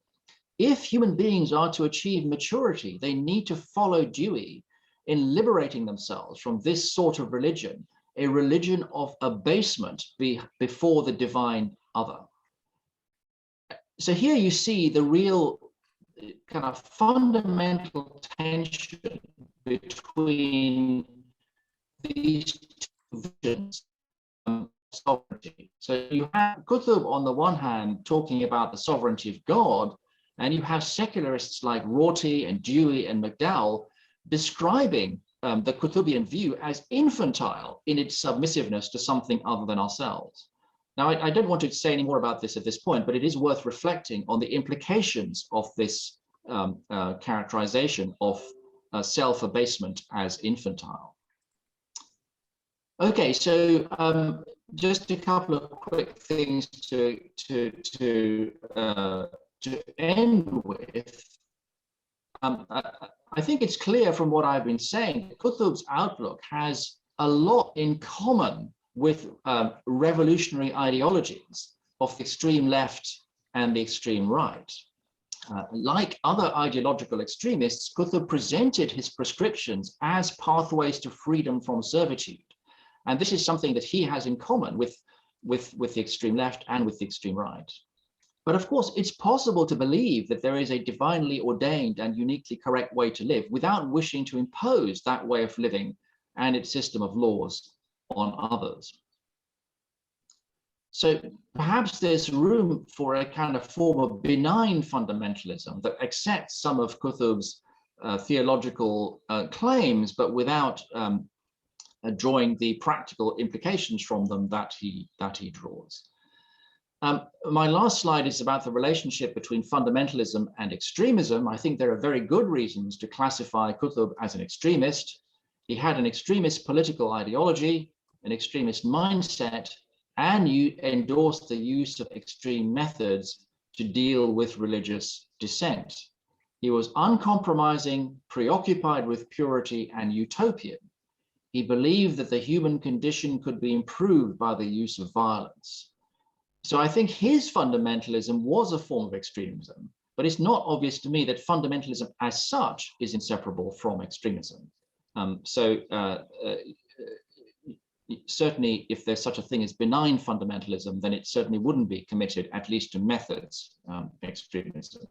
If human beings are to achieve maturity, they need to follow Dewey in liberating themselves from this sort of religion, a religion of abasement before the divine other. So here you see the real kind of fundamental tension between these two visions of sovereignty. So you have Kutub on the one hand talking about the sovereignty of God, and you have secularists like Rorty and Dewey and McDowell describing the Kutubian view as infantile in its submissiveness to something other than ourselves. Now, I don't want to say any more about this at this point, but it is worth reflecting on the implications of this characterization of self-abasement as infantile. Okay, so just a couple of quick things to end with. I think it's clear from what I've been saying, Kutub's outlook has a lot in common with revolutionary ideologies of the extreme left and the extreme right. Like other ideological extremists, Kutub presented his prescriptions as pathways to freedom from servitude. And this is something that he has in common with the extreme left and with the extreme right. But of course, it's possible to believe that there is a divinely ordained and uniquely correct way to live without wishing to impose that way of living and its system of laws on others. So perhaps there's room for a kind of form of benign fundamentalism that accepts some of Kutub's theological claims, but without drawing the practical implications from them that he draws. My last slide is about the relationship between fundamentalism and extremism. I think there are very good reasons to classify Kutub as an extremist. He had an extremist political ideology, an extremist mindset, and endorsed the use of extreme methods to deal with religious dissent. He was uncompromising, preoccupied with purity, and utopian. He believed that the human condition could be improved by the use of violence. So I think his fundamentalism was a form of extremism, but it's not obvious to me that fundamentalism as such is inseparable from extremism. Certainly, if there's such a thing as benign fundamentalism, then it certainly wouldn't be committed, at least to methods, extremism.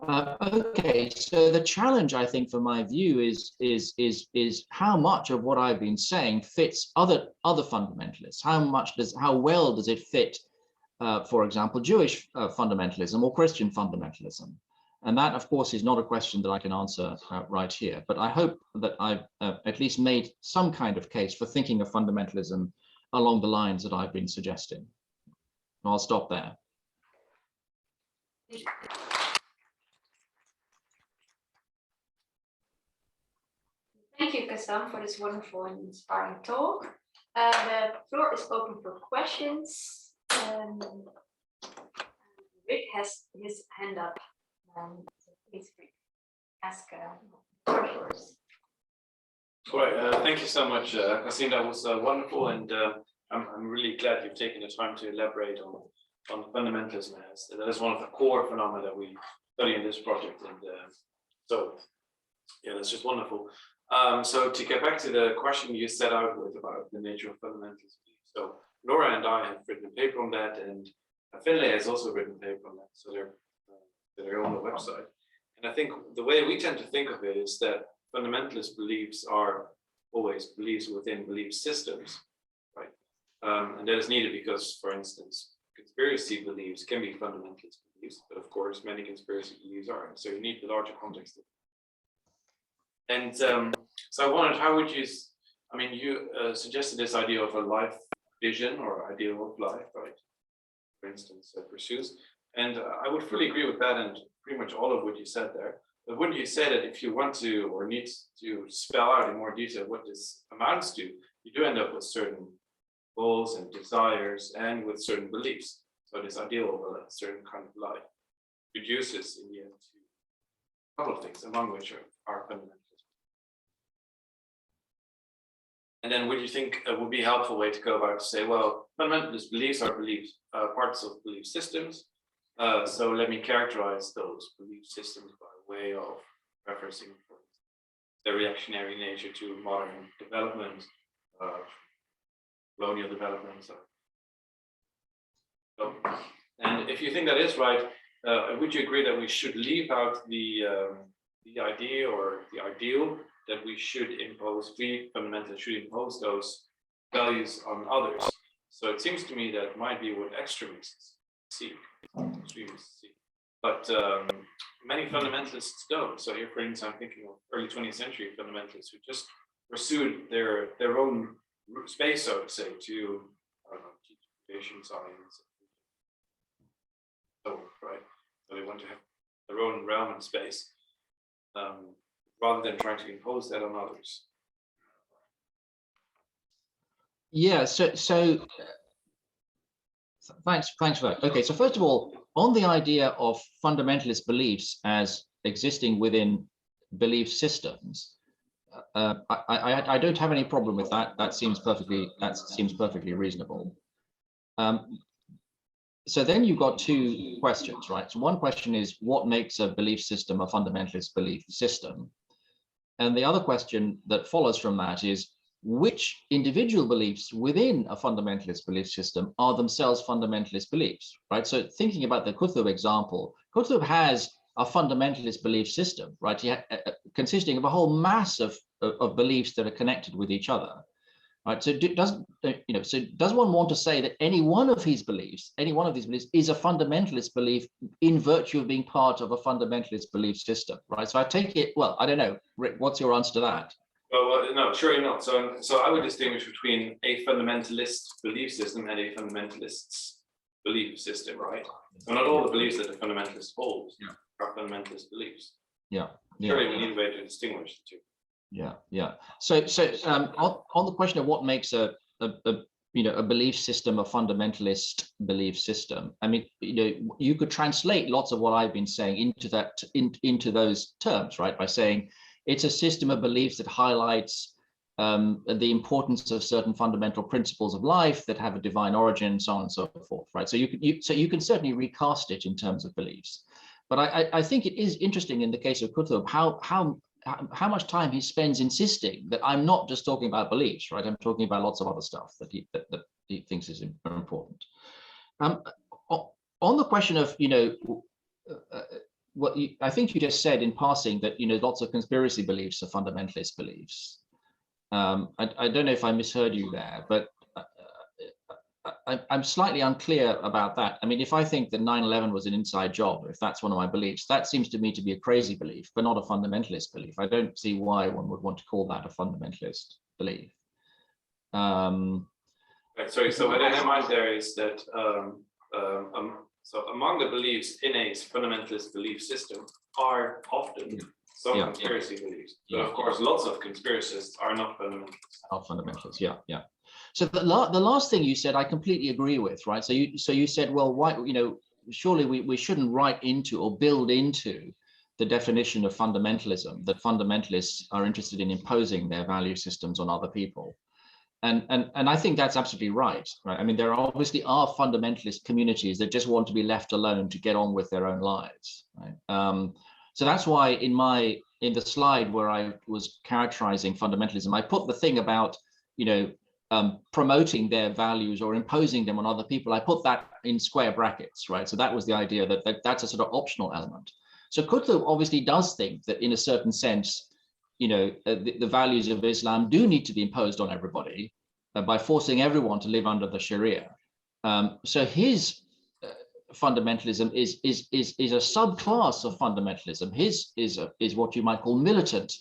Okay, so the challenge, I think, for my view is how much of what I've been saying fits other fundamentalists. How well does it fit, for example, Jewish fundamentalism or Christian fundamentalism? And that, of course, is not a question that I can answer right here. But I hope that I've at least made some kind of case for thinking of fundamentalism along the lines that I've been suggesting. And I'll stop there. Thank you, Cassam, for this wonderful and inspiring talk. The floor is open for questions. Rick has his hand up. So please, Rick, ask yours. All right, thank you so much, Quassim. That was wonderful, and I'm really glad you've taken the time to elaborate on fundamentalism. That is one of the core phenomena that we study in this project, and so yeah, that's just wonderful. So to get back to the question you set out with about the nature of fundamentalism, so Laura and I have written a paper on that, and Finlay has also written a paper on that, so they're on the website. And I think the way we tend to think of it is that fundamentalist beliefs are always beliefs within belief systems, right? And that is needed because, for instance, conspiracy beliefs can be fundamentalist beliefs, but of course, many conspiracy beliefs aren't. So you need the larger context. And so I wondered, how would you, I mean, you suggested this idea of a life vision or ideal of life, right? For instance, pursues. And I would fully agree with that and pretty much all of what you said there. But wouldn't you say that if you want to or need to spell out in more detail what this amounts to, you do end up with certain goals and desires and with certain beliefs. So this ideal of a certain kind of life reduces in the end to a couple of things, among which are fundamental. And then would you think it would be a helpful way to go about to say, well, fundamentalist beliefs are beliefs, parts of belief systems. So let me characterize those belief systems by way of referencing the reactionary nature to modern development, colonial development. So, and if you think that is right, would you agree that we should leave out the idea or the ideal that we should impose, we fundamentally should impose those values on others? So it seems to me that might be what extremists see. But many fundamentalists don't. So here, for instance, I'm thinking of early 20th century fundamentalists who just pursued their own space, so to say, to teach creation science. So, right, so they want to have their own realm and space. rather than trying to impose that on others. Yeah, thanks for that. Okay, so first of all, on the idea of fundamentalist beliefs as existing within belief systems, I don't have any problem with that. That seems perfectly reasonable. So then you've got two questions, right? So one question is, what makes a belief system a fundamentalist belief system? And the other question that follows from that is, which individual beliefs within a fundamentalist belief system are themselves fundamentalist beliefs, right? So thinking about the Kutub example, Kutub has a fundamentalist belief system, right? Consisting of a whole mass of beliefs that are connected with each other, right? So does one want to say that any one of these beliefs is a fundamentalist belief in virtue of being part of a fundamentalist belief system, right? So I take it, well, I don't know, Rick, what's your answer to that? Well, no, surely not. So I would distinguish between a fundamentalist belief system and a fundamentalist's belief system, right? So not all the beliefs that a fundamentalist holds are fundamentalist beliefs. Yeah. Surely we need a way to distinguish the two. Yeah. So on the question of what makes a belief system a fundamentalist belief system, I mean, you could translate lots of what I've been saying into those terms, right? By saying it's a system of beliefs that highlights the importance of certain fundamental principles of life that have a divine origin, and so on and so forth, right? So you can certainly recast it in terms of beliefs, but I think it is interesting in the case of Kutub how much time he spends insisting that I'm not just talking about beliefs, right? I'm talking about lots of other stuff that he thinks is important. On the question of I think you just said in passing that lots of conspiracy beliefs are fundamentalist beliefs. I don't know if I misheard you there, but I'm slightly unclear about that. I mean, if I think that 9/11 was an inside job, if that's one of my beliefs, that seems to me to be a crazy belief, but not a fundamentalist belief. I don't see why one would want to call that a fundamentalist belief. Right. Sorry. So what I have in mind there is that so among the beliefs in a fundamentalist belief system are often some conspiracy beliefs, but of course, lots of conspiracists are not fundamentalists. Not fundamentalists. Yeah. So the last thing you said, I completely agree with, right? So you said, well, why, surely we shouldn't write into or build into the definition of fundamentalism that fundamentalists are interested in imposing their value systems on other people. And I think that's absolutely right. I mean, there obviously are fundamentalist communities that just want to be left alone to get on with their own lives, right? So that's why in the slide where I was characterizing fundamentalism, I put the thing about promoting their values or imposing them on other people. I put that in square brackets, right? So that was the idea that that's a sort of optional element. So Kutub obviously does think that in a certain sense, the values of Islam do need to be imposed on everybody by forcing everyone to live under the Sharia. So his fundamentalism is a subclass of fundamentalism. His is what you might call militant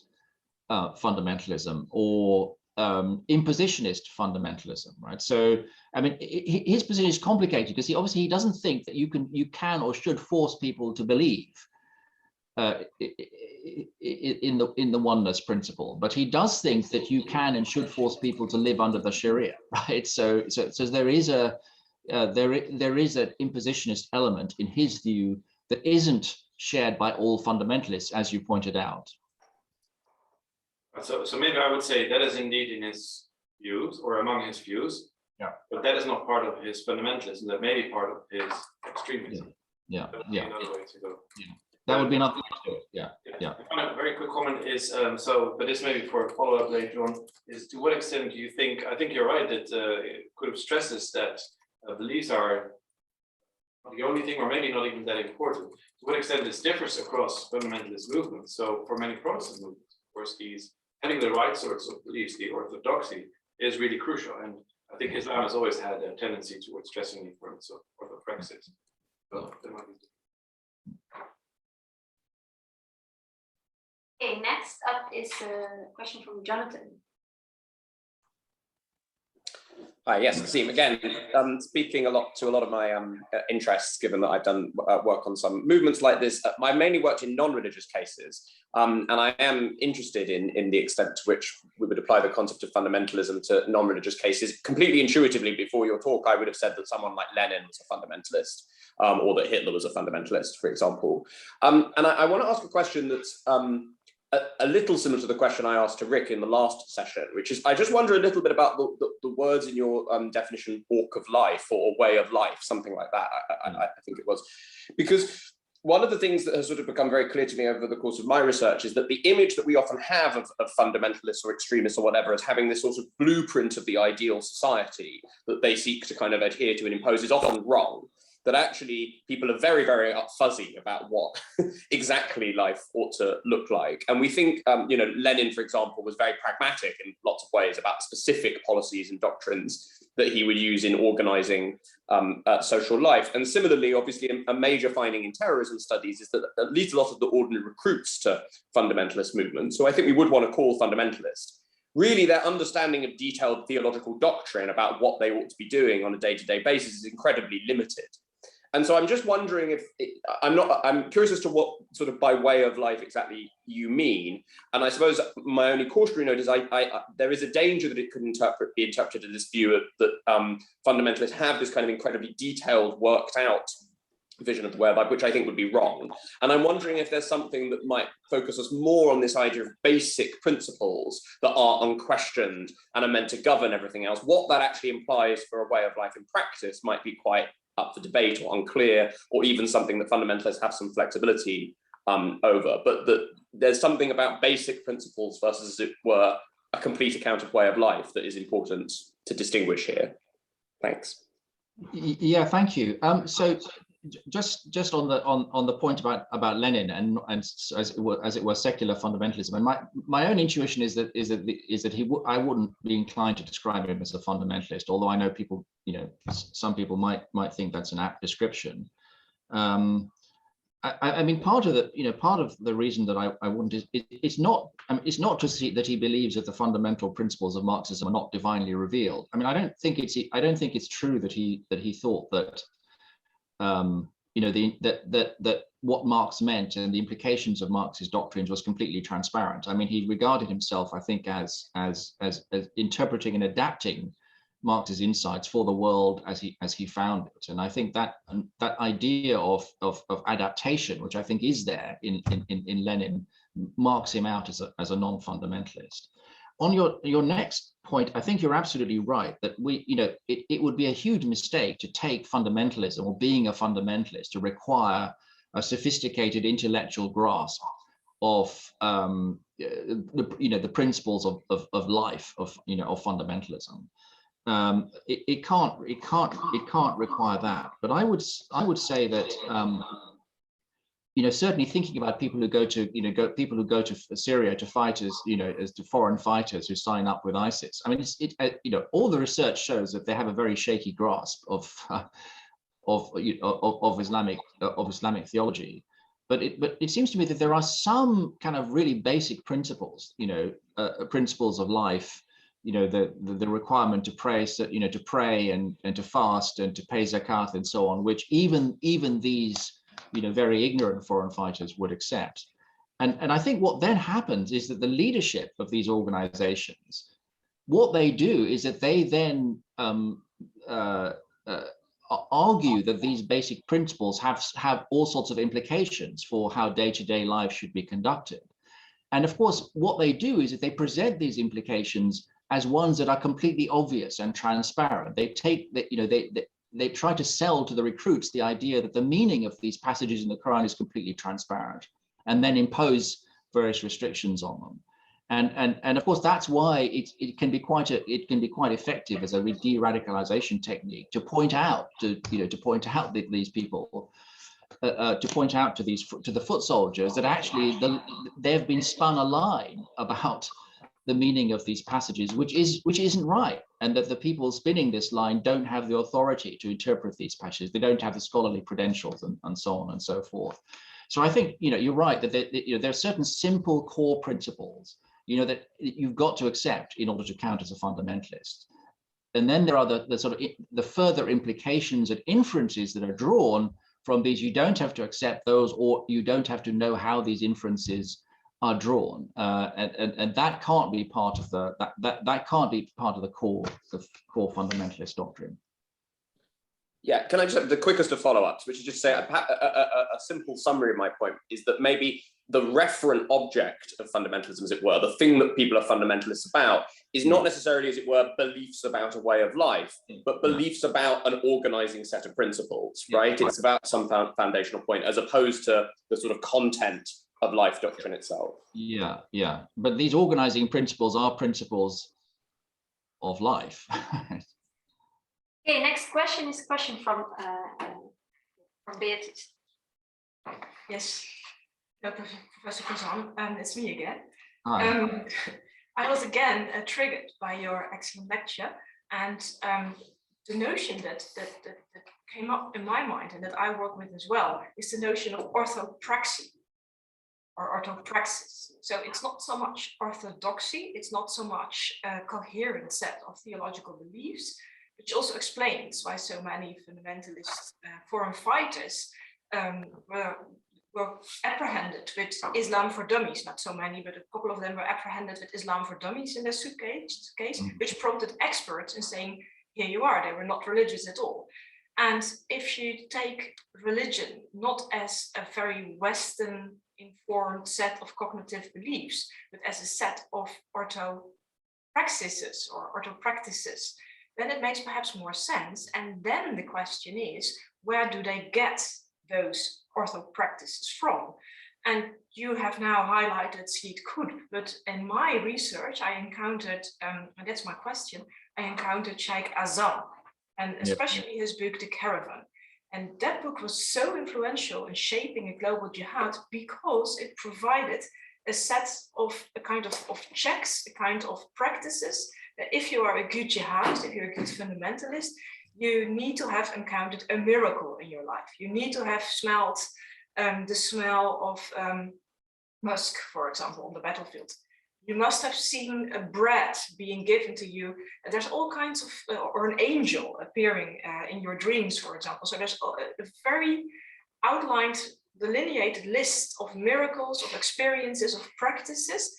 fundamentalism or impositionist fundamentalism, right? So I mean, his position is complicated because he doesn't think that you can or should force people to believe in the oneness principle, but he does think that you can and should force people to live under the Sharia, right? So there is an impositionist element in his view that isn't shared by all fundamentalists, as you pointed out. So maybe I would say that is indeed in his views or among his views, but that is not part of his fundamentalism. That may be part of his extremism. Yeah. That would be another way to go. That would be another way to do it. Yeah. A very quick comment is but this may be for a follow-up later on, is to what extent do you think, I think you're right that Kutub stresses that beliefs are not the only thing, or maybe not even that important. To what extent this differs across fundamentalist movements. So for many Protestant movements, of course, having the right sorts of beliefs, the orthodoxy, is really crucial. And I think Islam has always had a tendency towards stressing the importance of orthopraxis. So there might be. Okay, next up is a question from Jonathan. Hi, yes, Quassim again. Speaking to a lot of my interests, given that I've done work on some movements like this. I mainly worked in non-religious cases, and I am interested in the extent to which we would apply the concept of fundamentalism to non-religious cases. Completely intuitively, before your talk, I would have said that someone like Lenin was a fundamentalist, or that Hitler was a fundamentalist, for example. And I want to ask a question that's a little similar to the question I asked to Rik in the last session, which is, I just wonder a little bit about the words in your definition, walk of life or way of life, something like that, I think it was. Because one of the things that has sort of become very clear to me over the course of my research is that the image that we often have of fundamentalists or extremists or whatever as having this sort of blueprint of the ideal society that they seek to kind of adhere to and impose is often wrong. That actually people are very, very fuzzy about what exactly life ought to look like. And we think, Lenin, for example, was very pragmatic in lots of ways about specific policies and doctrines that he would use in organizing social life. And similarly, obviously, a major finding in terrorism studies is that at least a lot of the ordinary recruits to fundamentalist movements, so I think we would want to call fundamentalist, really their understanding of detailed theological doctrine about what they ought to be doing on a day-to-day basis is incredibly limited. And so I'm just wondering I'm curious as to what sort of by way of life exactly you mean. And I suppose my only cautionary note is there is a danger that it could be interpreted as this view that fundamentalists have this kind of incredibly detailed, worked out vision of the way of life, which I think would be wrong. And I'm wondering if there's something that might focus us more on this idea of basic principles that are unquestioned and are meant to govern everything else. What that actually implies for a way of life in practice might be quite up for debate or unclear, or even something that fundamentalists have some flexibility over. But there's something about basic principles versus, as it were, a complete account of way of life that is important to distinguish here. Thanks. Yeah, thank you. So just on the point about Lenin and as it were secular fundamentalism, and my own intuition is that I wouldn't be inclined to describe him as a fundamentalist, although I know people, some people might think that's an apt description. I mean, part of the reason that I wouldn't is it's not to see that he believes that the fundamental principles of Marxism are not divinely revealed. I mean, I don't think it's true that he thought that that what Marx meant and the implications of Marx's doctrines was completely transparent. I mean, he regarded himself, I think, as interpreting and adapting Marx's insights for the world as he found it. And I think that idea of adaptation, which I think is there in Lenin, marks him out as a non-fundamentalist. On your next point, I think you're absolutely right that it would be a huge mistake to take fundamentalism or being a fundamentalist to require a sophisticated intellectual grasp of the principles of life of fundamentalism. It can't require that. But I would say that certainly thinking about people who go to Syria to fight as to foreign fighters who sign up with ISIS. I mean, all the research shows that they have a very shaky grasp of Islamic theology. But it seems to me that there are some kind of really basic principles, principles of life. The requirement to pray, to pray and to fast and to pay zakat and so on, which even these very ignorant foreign fighters would accept. And I think what then happens is that the leadership of these organizations, what they do is that they then argue that these basic principles have all sorts of implications for how day-to-day life should be conducted. And of course, what they do is that they present these implications as ones that are completely obvious and transparent. They take that, they try to sell to the recruits the idea that the meaning of these passages in the Quran is completely transparent, and then impose various restrictions on them. And of course, that's why it can be quite effective as a de-radicalization technique to point out to these people, to point out to the foot soldiers that actually they've been spun a lie about the meaning of these passages, which isn't right, and that the people spinning this line don't have the authority to interpret these passages. They don't have the scholarly credentials and so on and so forth. So I think you're right that there are certain simple core principles that you've got to accept in order to count as a fundamentalist. then there are the sort of the further implications and inferences that are drawn from these. You don't have to accept those, or you don't have to know how these inferences are drawn, and that can't be part of the that can't be part of the core fundamentalist doctrine. Yeah, can I just have the quickest of follow-ups, which is just say a simple summary of my point is that maybe the referent object of fundamentalism, as it were, the thing that people are fundamentalists about, is not necessarily, as it were, beliefs about a way of life, but beliefs about an organizing set of principles, right? It's about some foundational point, as opposed to the sort of content of life doctrine itself. Yeah, yeah. But these organizing principles are principles of life. Okay, next question is a question from Beatrice. Yes, Professor Cassam, it's me again. Hi. I was again triggered by your excellent lecture, and the notion that came up in my mind and that I work with as well is the notion of orthopraxy or orthopraxis. So it's not so much orthodoxy, it's not so much a coherent set of theological beliefs, which also explains why so many fundamentalist foreign fighters were apprehended with Islam for Dummies. Not so many, but a couple of them were apprehended with Islam for Dummies in their suitcase, which prompted experts in saying, here you are, they were not religious at all. And if you take religion not as a very Western informed set of cognitive beliefs, but as a set of orthopraxises or orthopractices, then it makes perhaps more sense. And then the question is, where do they get those orthopractices from? And you have now highlighted Sayyid Qutb, but in my research, I encountered, and that's my question, I encountered Sheikh Azam, and especially his book, The Caravan. And that book was so influential in shaping a global jihad because it provided a set of a kind of checks, a kind of practices that if you are a good jihadist, if you're a good fundamentalist, you need to have encountered a miracle in your life. You need to have smelled the smell of musk, for example, on the battlefield. You must have seen a bread being given to you. There's all kinds of, or an angel appearing in your dreams, for example. So there's a very outlined, delineated list of miracles, of experiences, of practices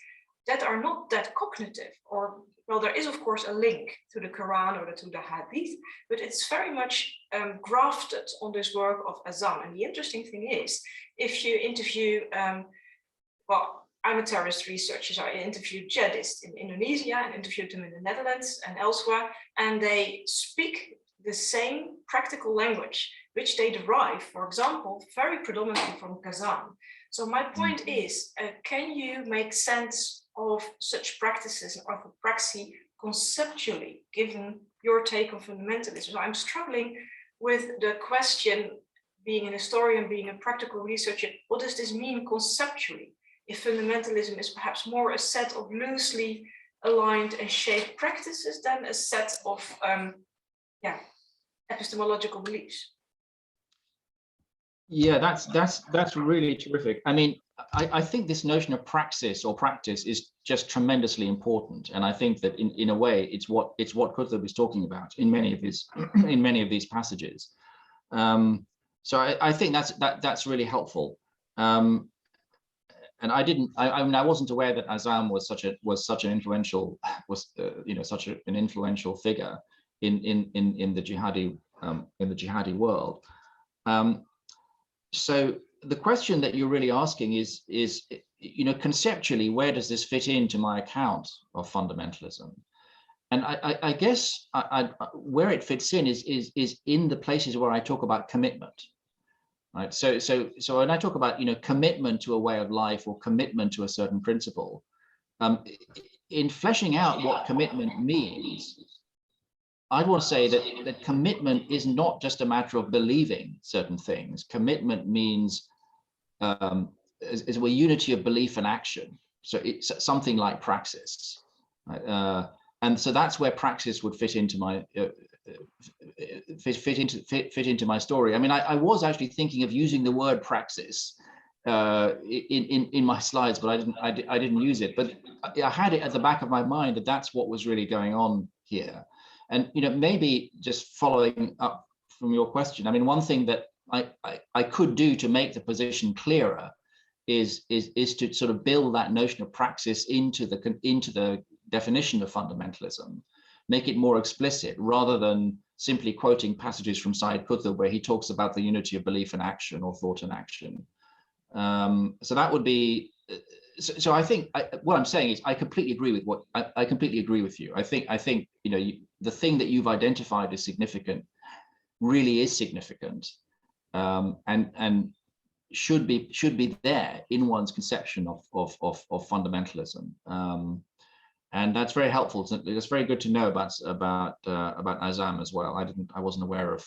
that are not that cognitive, or, well, there is of course a link to the Quran or to the Hadith, but it's very much grafted on this work of Azam. And the interesting thing is, if you interview, well, I'm a terrorist researcher, so I interviewed jihadists in Indonesia and interviewed them in the Netherlands and elsewhere, and they speak the same practical language, which they derive, for example, very predominantly from Cassam. So my point is, can you make sense of such practices and orthopraxy conceptually, given your take on fundamentalism? So I'm struggling with the question, being an historian, being a practical researcher, what does this mean conceptually? If fundamentalism is perhaps more a set of loosely aligned and shaped practices than a set of epistemological beliefs. Yeah, that's really terrific. I mean, I think this notion of praxis or practice is just tremendously important, and I think that in a way it's what Kutub is talking about in many of these passages. So I think that's really helpful. And I mean, I wasn't aware that Azam was such an influential influential figure in the jihadi world. So the question that you're really asking is conceptually, where does this fit into my account of fundamentalism? And I guess where it fits in is in the places where I talk about commitment. Right. So when I talk about commitment to a way of life or commitment to a certain principle, in fleshing out what commitment means, I want to say that commitment is not just a matter of believing certain things. Commitment means is a unity of belief and action. So it's something like praxis, right? And so that's where praxis would fit into my fit into my story. I mean, I was actually thinking of using the word praxis in my slides, but I didn't use it. But I had it at the back of my mind that that's what was really going on here. And maybe just following up from your question, I mean, one thing that I could do to make the position clearer is to sort of build that notion of praxis into the definition of fundamentalism, make it more explicit rather than simply quoting passages from Sayyid Qutb where he talks about the unity of belief and action or thought and action. So that would be. So I think what I'm saying is I completely agree with what I completely agree with you. I think the thing that you've identified as significant really is significant, and should be there in one's conception of fundamentalism. And that's very helpful. It's very good to know about Azam as well. I wasn't aware of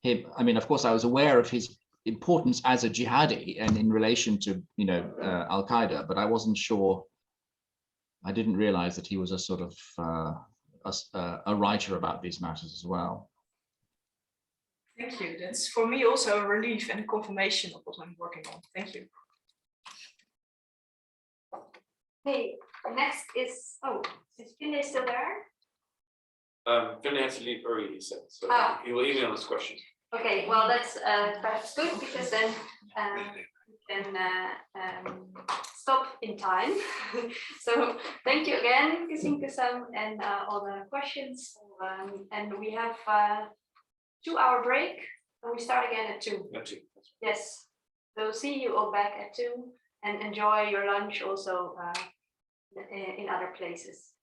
him. I mean, of course, I was aware of his importance as a jihadi and in relation to Al Qaeda, but I wasn't sure. I didn't realize that he was a sort of a writer about these matters as well. Thank you. That's for me also a relief and a confirmation of what I'm working on. Thank you. Hey, next is, is Finlay still there? Finlay has to leave early, he said, so he will email us questions. Okay, well, that's perhaps good because then we can stop in time. So thank you again, Quassim Cassam, and all the questions. And we have a 2-hour break, and we start again at 2. At 2. Yes. So see you all back at 2, and enjoy your lunch also in other places.